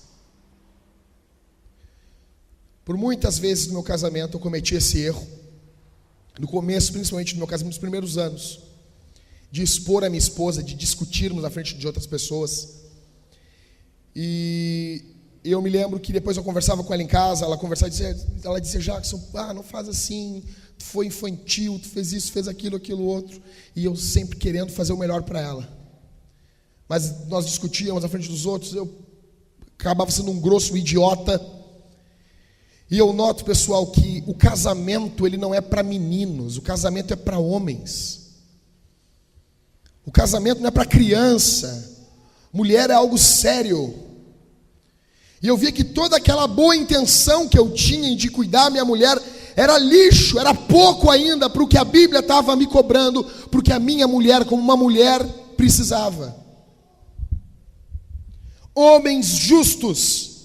Por muitas vezes no meu casamento eu cometi esse erro. No começo, principalmente no meu casamento, nos primeiros anos, de expor a minha esposa, de discutirmos na frente de outras pessoas. E eu me lembro que depois eu conversava com ela em casa, ela dizia: Jackson, não faz assim, tu foi infantil, tu fez isso, fez aquilo outro. E eu sempre querendo fazer o melhor para ela. Mas nós discutíamos na frente dos outros, eu acabava sendo um grosso idiota. E eu noto, pessoal, que o casamento ele não é para meninos, o casamento é para homens. O casamento não é para criança. Mulher é algo sério. E eu via que toda aquela boa intenção que eu tinha de cuidar da minha mulher era lixo, era pouco ainda para o que a Bíblia estava me cobrando, porque a minha mulher, como uma mulher, precisava. Homens justos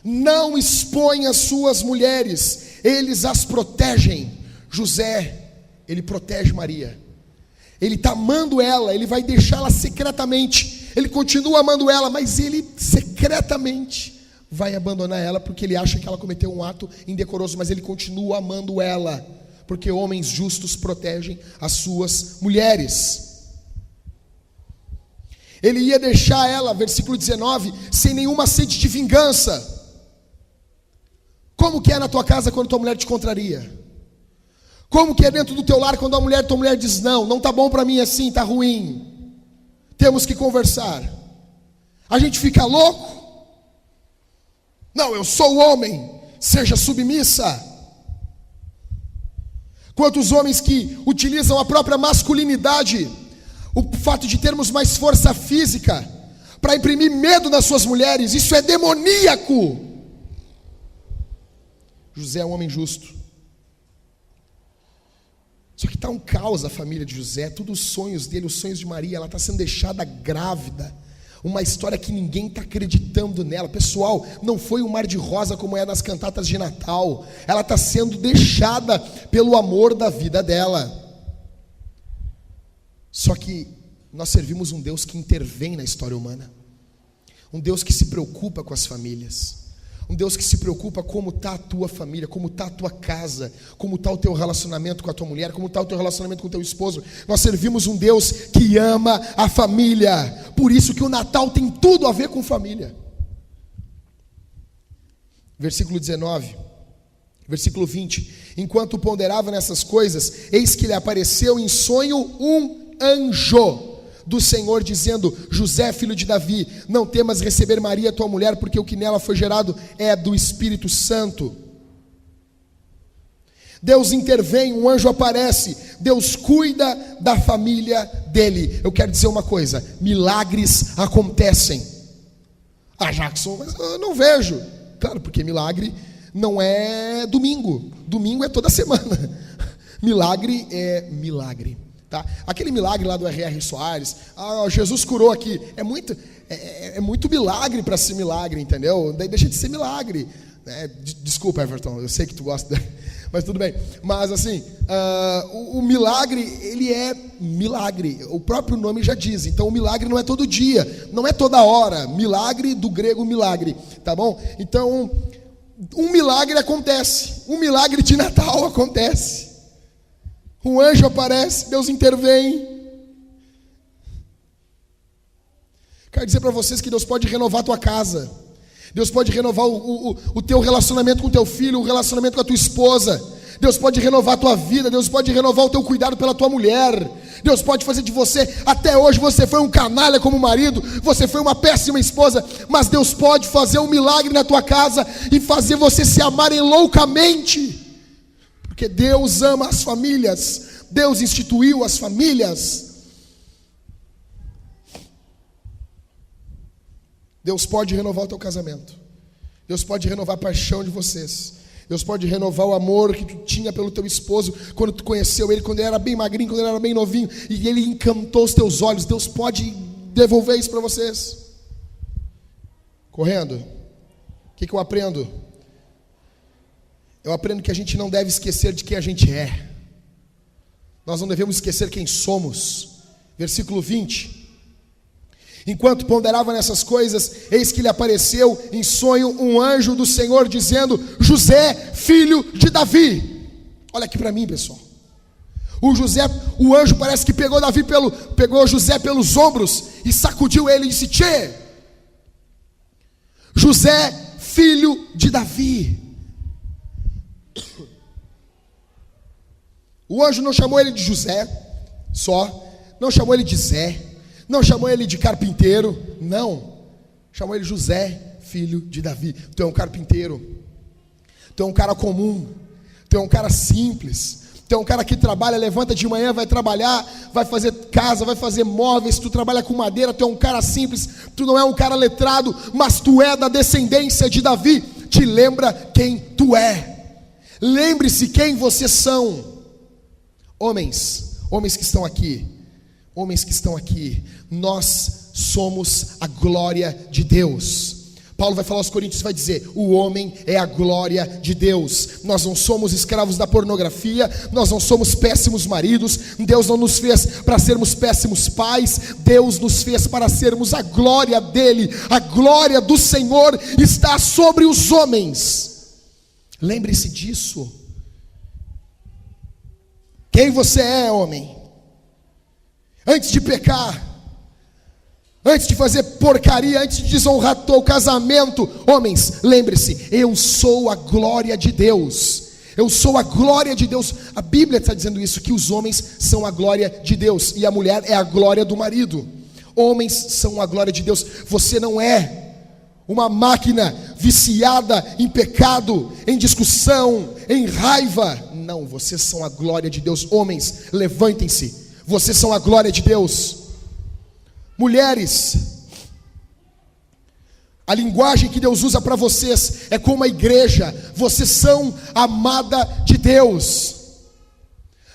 não expõem as suas mulheres, eles as protegem. José, ele protege Maria. Ele está amando ela, ele vai deixá-la secretamente. Ele continua amando ela, mas ele secretamente vai abandonar ela, porque ele acha que ela cometeu um ato indecoroso, mas ele continua amando ela, porque homens justos protegem as suas mulheres. Ele ia deixar ela, versículo 19, sem nenhuma sede de vingança. Como que é na tua casa quando tua mulher te contraria? Como que é dentro do teu lar quando tua mulher diz: não está bom para mim assim, está ruim, temos que conversar? A gente fica louco? Não, eu sou homem, seja submissa. Quantos homens que utilizam a própria masculinidade, o fato de termos mais força física, para imprimir medo nas suas mulheres, isso é demoníaco. José é um homem justo. Só que está um caos a família de José, todos os sonhos dele, os sonhos de Maria, ela está sendo deixada grávida. Uma história que ninguém está acreditando nela. Pessoal, não foi um mar de rosa como é nas cantatas de Natal. Ela está sendo deixada pelo amor da vida dela. Só que nós servimos um Deus que intervém na história humana. Um Deus que se preocupa com as famílias. Um Deus que se preocupa como está a tua família, como está a tua casa, como está o teu relacionamento com a tua mulher, como está o teu relacionamento com o teu esposo. Nós servimos um Deus que ama a família. Por isso que o Natal tem tudo a ver com família. Versículo 19, versículo 20. Enquanto ponderava nessas coisas, eis que lhe apareceu em sonho um anjo do Senhor, dizendo: José, filho de Davi, não temas receber Maria, tua mulher, porque o que nela foi gerado é do Espírito Santo. Deus intervém, um anjo aparece, Deus cuida da família dele. Eu quero dizer uma coisa: milagres acontecem. Ah, Jackson, mas eu não vejo. Claro, porque milagre não é domingo, domingo é toda semana. Milagre é milagre. Tá? Aquele milagre lá do R.R. Soares, Jesus curou aqui, é muito milagre para ser milagre, entendeu? Daí deixa de ser milagre, né? Desculpa, Everton, eu sei que tu gosta, mas tudo bem. Mas assim, o milagre, ele é milagre, o próprio nome já diz. Então o milagre não é todo dia, não é toda hora. Milagre do grego milagre, tá bom? Então um milagre acontece, um milagre de Natal acontece. Um anjo aparece, Deus intervém. Quero dizer para vocês que Deus pode renovar a tua casa. Deus pode renovar o teu relacionamento com o teu filho, o relacionamento com a tua esposa. Deus pode renovar a tua vida. Deus pode renovar o teu cuidado pela tua mulher. Deus pode fazer de você, até hoje você foi um canalha como marido, você foi uma péssima esposa, mas Deus pode fazer um milagre na tua casa e fazer você se amarem loucamente. Porque Deus ama as famílias, Deus instituiu as famílias. Deus pode renovar o teu casamento, Deus pode renovar a paixão de vocês, Deus pode renovar o amor que tu tinha pelo teu esposo, quando tu conheceu ele, quando ele era bem magrinho, quando ele era bem novinho, e ele encantou os teus olhos. Deus pode devolver isso para vocês. Correndo, o que eu aprendo? Eu aprendo que a gente não deve esquecer de quem a gente é. Nós não devemos esquecer quem somos. Versículo 20. Enquanto ponderava nessas coisas, eis que lhe apareceu em sonho um anjo do Senhor, dizendo: José, filho de Davi. Olha aqui para mim, pessoal. O anjo parece que pegou José pelos ombros e sacudiu ele e disse: Tchê, José, filho de Davi. O anjo não chamou ele de José só, não chamou ele de Zé, não chamou ele de carpinteiro, não, chamou ele José, filho de Davi. Tu é um carpinteiro, tu é um cara comum, tu é um cara simples, tu é um cara que trabalha, levanta de manhã, vai trabalhar, vai fazer casa, vai fazer móveis, tu trabalha com madeira, tu é um cara simples, tu não é um cara letrado, mas tu é da descendência de Davi. Te lembra quem tu é, lembre-se quem vocês são. Homens que estão aqui, nós somos a glória de Deus. Paulo vai falar aos Coríntios, vai dizer: o homem é a glória de Deus. Nós não somos escravos da pornografia, nós não somos péssimos maridos, Deus não nos fez para sermos péssimos pais, Deus nos fez para sermos a glória dele. A glória do Senhor está sobre os homens. Lembre-se disso. Quem você é, homem? Antes de pecar, antes de fazer porcaria, antes de desonrar teu casamento, homens, lembre-se: eu sou a glória de Deus. Eu sou a glória de Deus. A Bíblia está dizendo isso, que os homens são a glória de Deus e a mulher é a glória do marido. Homens são a glória de Deus. Você não é uma máquina viciada em pecado, em discussão, em raiva. Não, vocês são a glória de Deus. Homens, levantem-se, vocês são a glória de Deus. Mulheres, A linguagem que Deus usa para vocês é como a igreja. Vocês são a amada de Deus.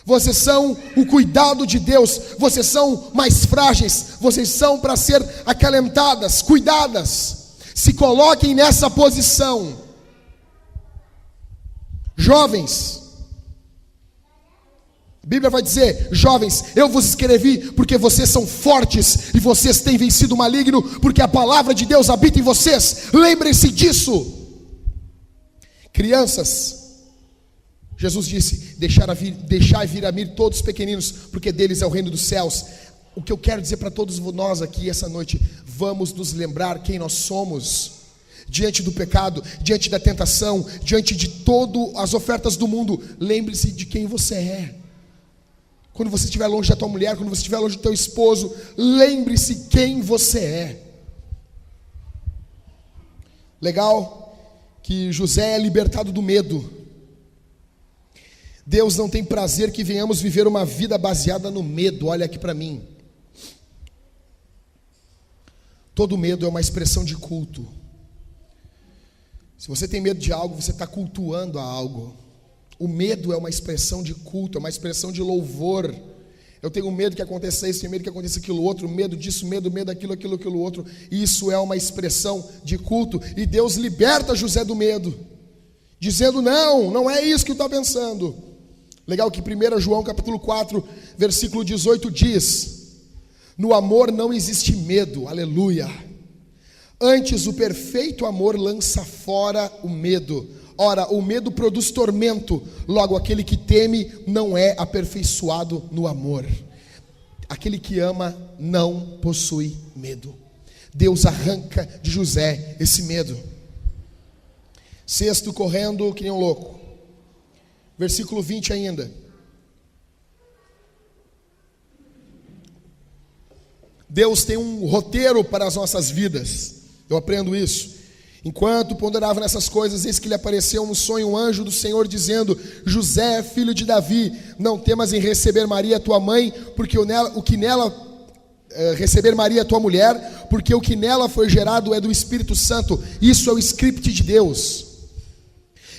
Vocês são o cuidado de Deus. Vocês são mais frágeis. Vocês são para ser acalentadas, cuidadas. Se coloquem nessa posição. Jovens, a Bíblia vai dizer: jovens, eu vos escrevi porque vocês são fortes e vocês têm vencido o maligno, porque a palavra de Deus habita em vocês. Lembrem-se disso. Crianças, Jesus disse: deixai vir a mim todos os pequeninos, porque deles é o reino dos céus. O que eu quero dizer para todos nós aqui essa noite: vamos nos lembrar quem nós somos. Diante do pecado, diante da tentação, diante de todas as ofertas do mundo, lembre-se de quem você é. Quando você estiver longe da tua mulher, quando você estiver longe do teu esposo, lembre-se quem você é. Legal que José é libertado do medo. Deus não tem prazer que venhamos viver uma vida baseada no medo. Olha aqui para mim. Todo medo é uma expressão de culto. Se você tem medo de algo, você está cultuando a algo. O medo é uma expressão de culto, é uma expressão de louvor. Eu tenho medo que aconteça isso, tenho medo que aconteça aquilo outro, medo disso, medo daquilo, aquilo outro. Isso é uma expressão de culto. E Deus liberta José do medo, dizendo: não é isso que tu está pensando. Legal que 1 João capítulo 4, versículo 18 diz: no amor não existe medo, aleluia. Antes o perfeito amor lança fora o medo. Ora, o medo produz tormento, logo aquele que teme não é aperfeiçoado no amor. Aquele que ama não possui medo. Deus arranca de José esse medo. Sexto, correndo que nem um louco. Versículo 20 ainda. Deus tem um roteiro para as nossas vidas. Eu aprendo isso. Enquanto ponderava nessas coisas, eis que lhe apareceu um sonho, um anjo do Senhor, dizendo: José, filho de Davi, não temas em receber Maria, tua mãe, porque receber Maria, tua mulher, porque o que nela foi gerado é do Espírito Santo. Isso é o script de Deus.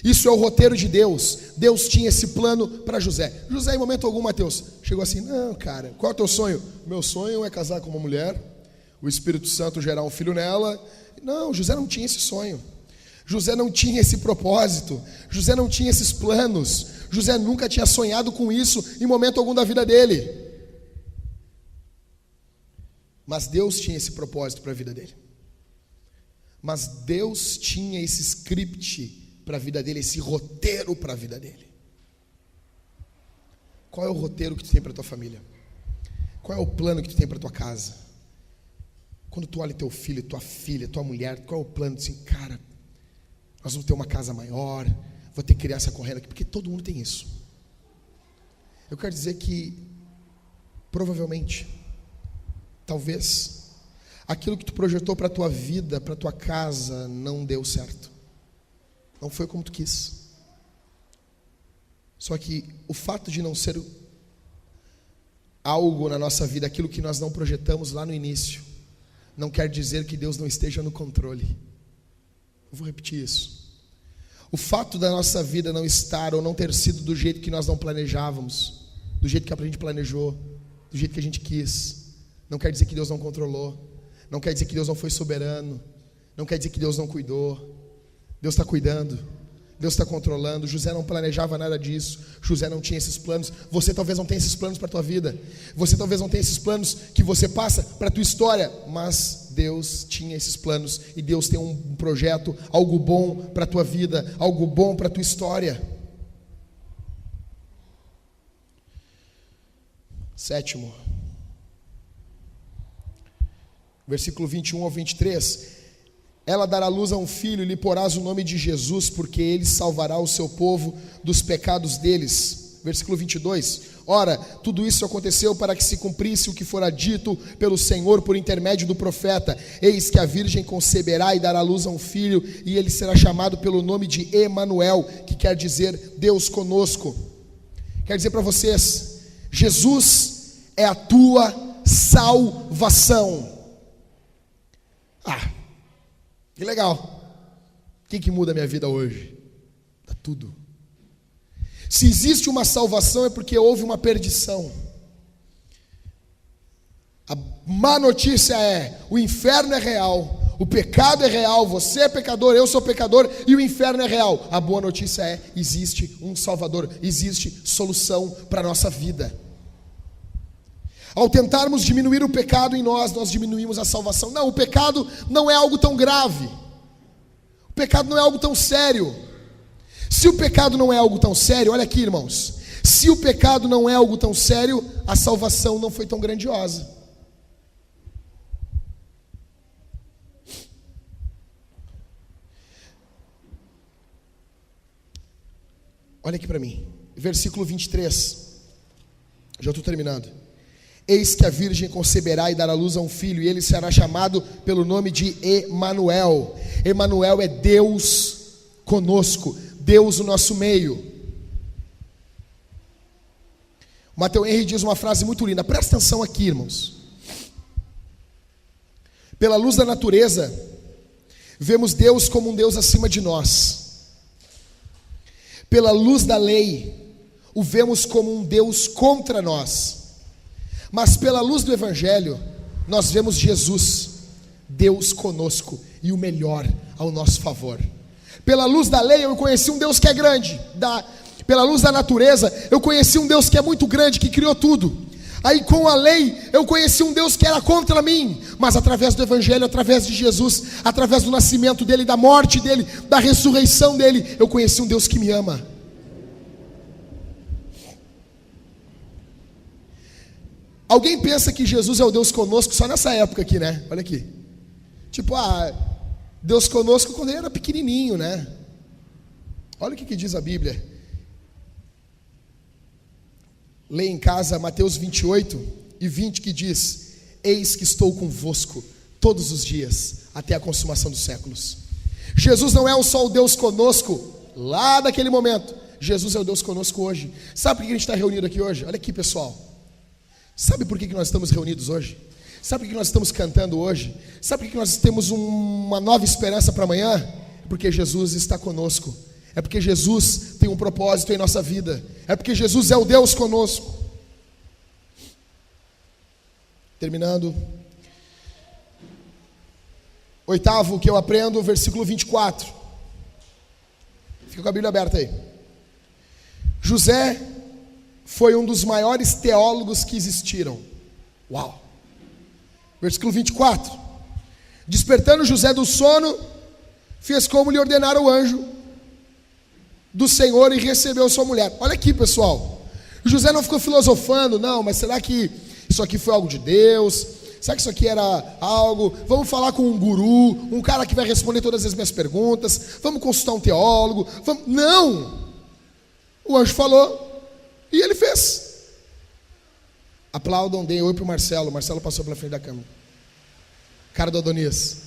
Isso é o roteiro de Deus. Deus tinha esse plano para José. José, em momento algum, Mateus, chegou assim: não, cara, qual é o teu sonho? Meu sonho é casar com uma mulher, o Espírito Santo gerar um filho nela. Não, José não tinha esse sonho. José não tinha esse propósito. José não tinha esses planos. José nunca tinha sonhado com isso em momento algum da vida dele. Mas Deus tinha esse propósito para a vida dele. Mas Deus tinha esse script para a vida dele, esse roteiro para a vida dele. Qual é o roteiro que tu tem para a tua família? Qual é o plano que tu tem para a tua casa? Quando tu olha teu filho, tua filha, tua mulher, qual é o plano? Assim, cara, nós vamos ter uma casa maior, vou ter criança correndo aqui, porque todo mundo tem isso. Eu quero dizer que, provavelmente, talvez, aquilo que tu projetou para a tua vida, para a tua casa, não deu certo. Não foi como tu quis. Só que o fato de não ser algo na nossa vida, aquilo que nós não projetamos lá no início, não quer dizer que Deus não esteja no controle. Eu vou repetir isso. O fato da nossa vida não estar ou não ter sido do jeito que nós não planejávamos, do jeito que a gente planejou, do jeito que a gente quis, não quer dizer que Deus não controlou, não quer dizer que Deus não foi soberano, não quer dizer que Deus não cuidou. Deus está cuidando, Deus está controlando. José não planejava nada disso. José não tinha esses planos. Você talvez não tenha esses planos para a tua vida. Você talvez não tenha esses planos que você passa para a tua história. Mas Deus tinha esses planos. E Deus tem um projeto, algo bom para a tua vida, algo bom para a tua história. Sétimo, versículo 21 ao 23. Ela dará luz a um filho e lhe porás o nome de Jesus, porque ele salvará o seu povo dos pecados deles. Versículo 22. Ora, tudo isso aconteceu para que se cumprisse o que fora dito pelo Senhor por intermédio do profeta. Eis que a virgem conceberá e dará luz a um filho, e ele será chamado pelo nome de Emanuel, que quer dizer Deus conosco. Quero dizer para vocês, Jesus é a tua salvação. Que legal. O que muda a minha vida hoje? Dá tudo. Se existe uma salvação é porque houve uma perdição. A má notícia é: o inferno é real, o pecado é real, você é pecador, eu sou pecador e o inferno é real. A boa notícia é: existe um Salvador, existe solução para a nossa vida. Ao tentarmos diminuir o pecado em nós diminuímos a salvação. Não, o pecado não é algo tão grave. O pecado não é algo tão sério. Se o pecado não é algo tão sério, olha aqui, irmãos. Se o pecado não é algo tão sério, a salvação não foi tão grandiosa. Olha aqui para mim, versículo 23. Já estou terminando. Eis que a virgem conceberá e dará luz a um filho, e ele será chamado pelo nome de Emanuel. Emanuel é Deus conosco, Deus no nosso meio. O Matthew Henry diz uma frase muito linda, presta atenção aqui, irmãos. Pela luz da natureza, vemos Deus como um Deus acima de nós. Pela luz da lei, o vemos como um Deus contra nós. Mas pela luz do Evangelho, nós vemos Jesus, Deus conosco, e o melhor ao nosso favor. Pela luz da lei, eu conheci um Deus que é grande. Pela luz da natureza, eu conheci um Deus que é muito grande, que criou tudo. Aí com a lei, eu conheci um Deus que era contra mim. Mas através do Evangelho, através de Jesus, através do nascimento dele, da morte dele, da ressurreição dele, eu conheci um Deus que me ama. Alguém pensa que Jesus é o Deus conosco só nessa época aqui, né? Olha aqui. Tipo, Deus conosco quando ele era pequenininho, né? Olha o que diz a Bíblia. Leia em casa Mateus 28 e 20 que diz: eis que estou convosco todos os dias, até a consumação dos séculos. Jesus não é só o Deus conosco lá daquele momento. Jesus é o Deus conosco hoje. Sabe por que a gente está reunido aqui hoje? Olha aqui, pessoal. Sabe por que nós estamos reunidos hoje? Sabe por que nós estamos cantando hoje? Sabe por que nós temos uma nova esperança para amanhã? É porque Jesus está conosco. É porque Jesus tem um propósito em nossa vida. É porque Jesus é o Deus conosco. Terminando. Oitavo que eu aprendo, versículo 24. Fica com a Bíblia aberta aí. José foi um dos maiores teólogos que existiram. Uau! Versículo 24. Despertando José do sono, fez como lhe ordenara o anjo do Senhor e recebeu sua mulher. Olha aqui, pessoal. José não ficou filosofando, não, mas será que isso aqui foi algo de Deus? Será que isso aqui era algo? Vamos falar com um guru, um cara que vai responder todas as minhas perguntas. Vamos consultar um teólogo. Não! O anjo falou e ele fez. Aplaudam, deem oi para o Marcelo. O Marcelo passou pela frente da câmera. Cara do Adonias.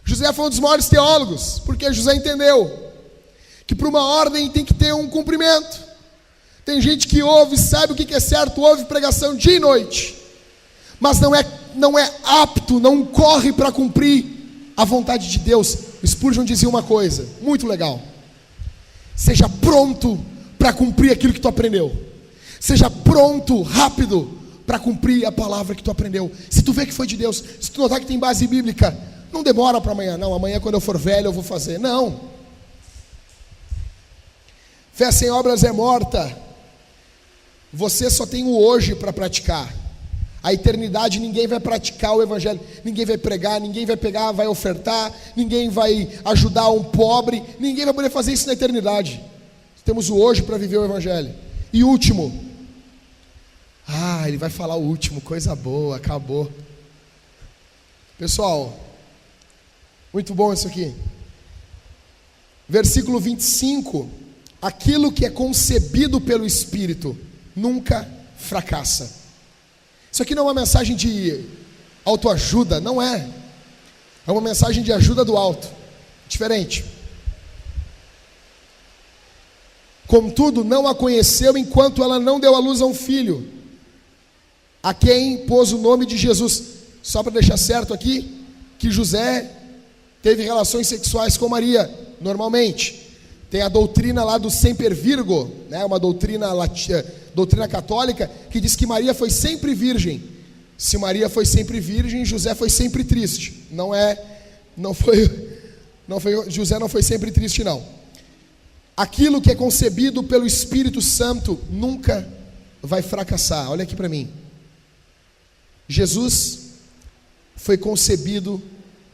José foi um dos maiores teólogos, porque José entendeu que para uma ordem tem que ter um cumprimento. Tem gente que ouve, sabe o que é certo, ouve pregação dia e noite, mas não é apto, não corre para cumprir a vontade de Deus. O Spurgeon dizia uma coisa muito legal: seja pronto para cumprir aquilo que tu aprendeu. Seja pronto, rápido, para cumprir a palavra que tu aprendeu. Se tu vê que foi de Deus, se tu notar que tem base bíblica, não demora para amanhã. Não, amanhã quando eu for velho eu vou fazer. Não. Fé sem obras é morta. Você só tem o hoje para praticar. A eternidade ninguém vai praticar o Evangelho. Ninguém vai pregar, ninguém vai pegar, vai ofertar. Ninguém vai ajudar um pobre. Ninguém vai poder fazer isso na eternidade. Temos o hoje para viver o Evangelho. E último. Ele vai falar o último, coisa boa, acabou. Pessoal, muito bom isso aqui. Versículo 25. Aquilo que é concebido pelo Espírito nunca fracassa. Isso aqui não é uma mensagem de autoajuda, não é. É uma mensagem de ajuda do alto. Diferente. Contudo, não a conheceu enquanto ela não deu à luz a um filho, a quem pôs o nome de Jesus. só para deixar certo aqui, que José teve relações sexuais com Maria, normalmente. Tem a doutrina lá do Semper Virgo, né? Uma doutrina católica, que diz que Maria foi sempre virgem. Se Maria foi sempre virgem, José foi sempre triste. José não foi sempre triste, não. Aquilo que é concebido pelo Espírito Santo nunca vai fracassar. Olha aqui para mim. Jesus foi concebido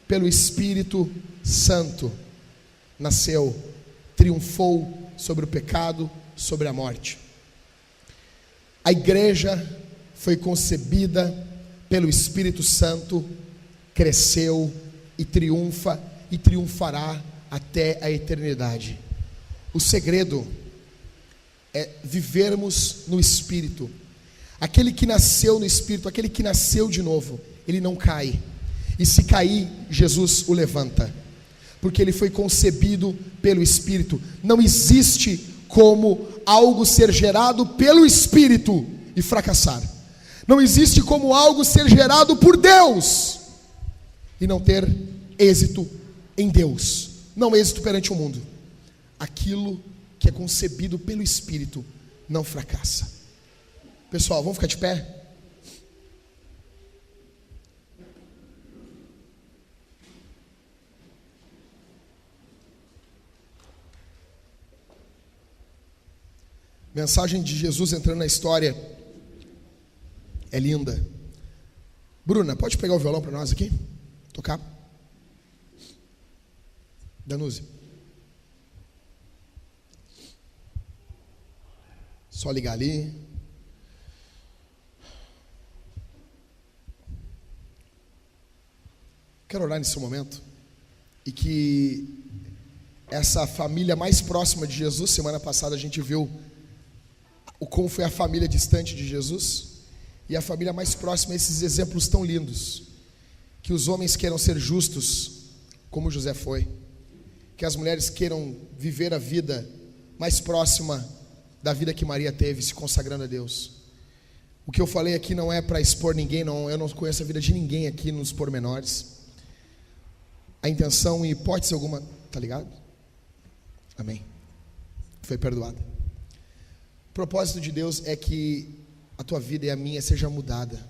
pelo Espírito Santo. Nasceu, triunfou sobre o pecado, sobre a morte. A igreja foi concebida pelo Espírito Santo, cresceu e triunfa e triunfará até a eternidade. O segredo é vivermos no Espírito. Aquele que nasceu no Espírito, aquele que nasceu de novo, ele não cai. E se cair, Jesus o levanta, porque ele foi concebido pelo Espírito. Não existe como algo ser gerado pelo Espírito e fracassar. Não existe como algo ser gerado por Deus e não ter êxito em Deus, não êxito perante o mundo. Aquilo que é concebido pelo Espírito não fracassa. Pessoal, vamos ficar de pé? Mensagem de Jesus entrando na história é linda. Bruna, pode pegar o violão para nós aqui? Tocar? Danuse. Só ligar ali. Quero orar nesse momento e que essa família mais próxima de Jesus, semana passada a gente viu como foi a família distante de Jesus, e a família mais próxima, esses exemplos tão lindos, que os homens queiram ser justos, como José foi, que as mulheres queiram viver a vida mais próxima da vida que Maria teve, se consagrando a Deus. O que eu falei aqui não é para expor ninguém, não, eu não conheço a vida de ninguém aqui nos pormenores. A intenção, em hipótese alguma, tá ligado? Amém. Foi perdoado. O propósito de Deus é que a tua vida e a minha seja mudada.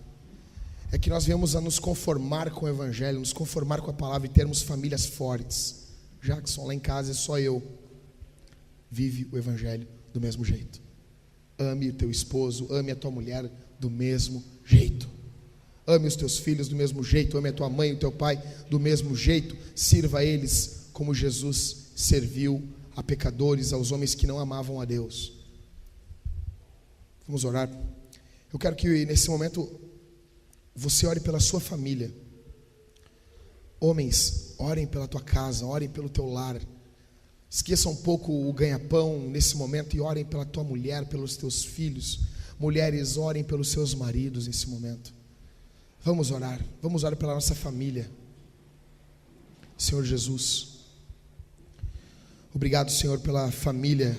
É que nós venhamos a nos conformar com o Evangelho, nos conformar com a palavra e termos famílias fortes. Jackson, lá em casa é só eu. Vive o Evangelho do mesmo jeito. Ame o teu esposo, ame a tua mulher do mesmo jeito. Ame os teus filhos do mesmo jeito, ame a tua mãe e o teu pai do mesmo jeito. Sirva a eles como Jesus serviu a pecadores, aos homens que não amavam a Deus. Vamos orar. Eu quero que nesse momento você ore pela sua família. Homens, orem pela tua casa, orem pelo teu lar. Esqueça um pouco o ganha-pão nesse momento e orem pela tua mulher, pelos teus filhos. Mulheres, orem pelos seus maridos nesse momento. Vamos orar pela nossa família. Senhor Jesus, obrigado, Senhor, pela família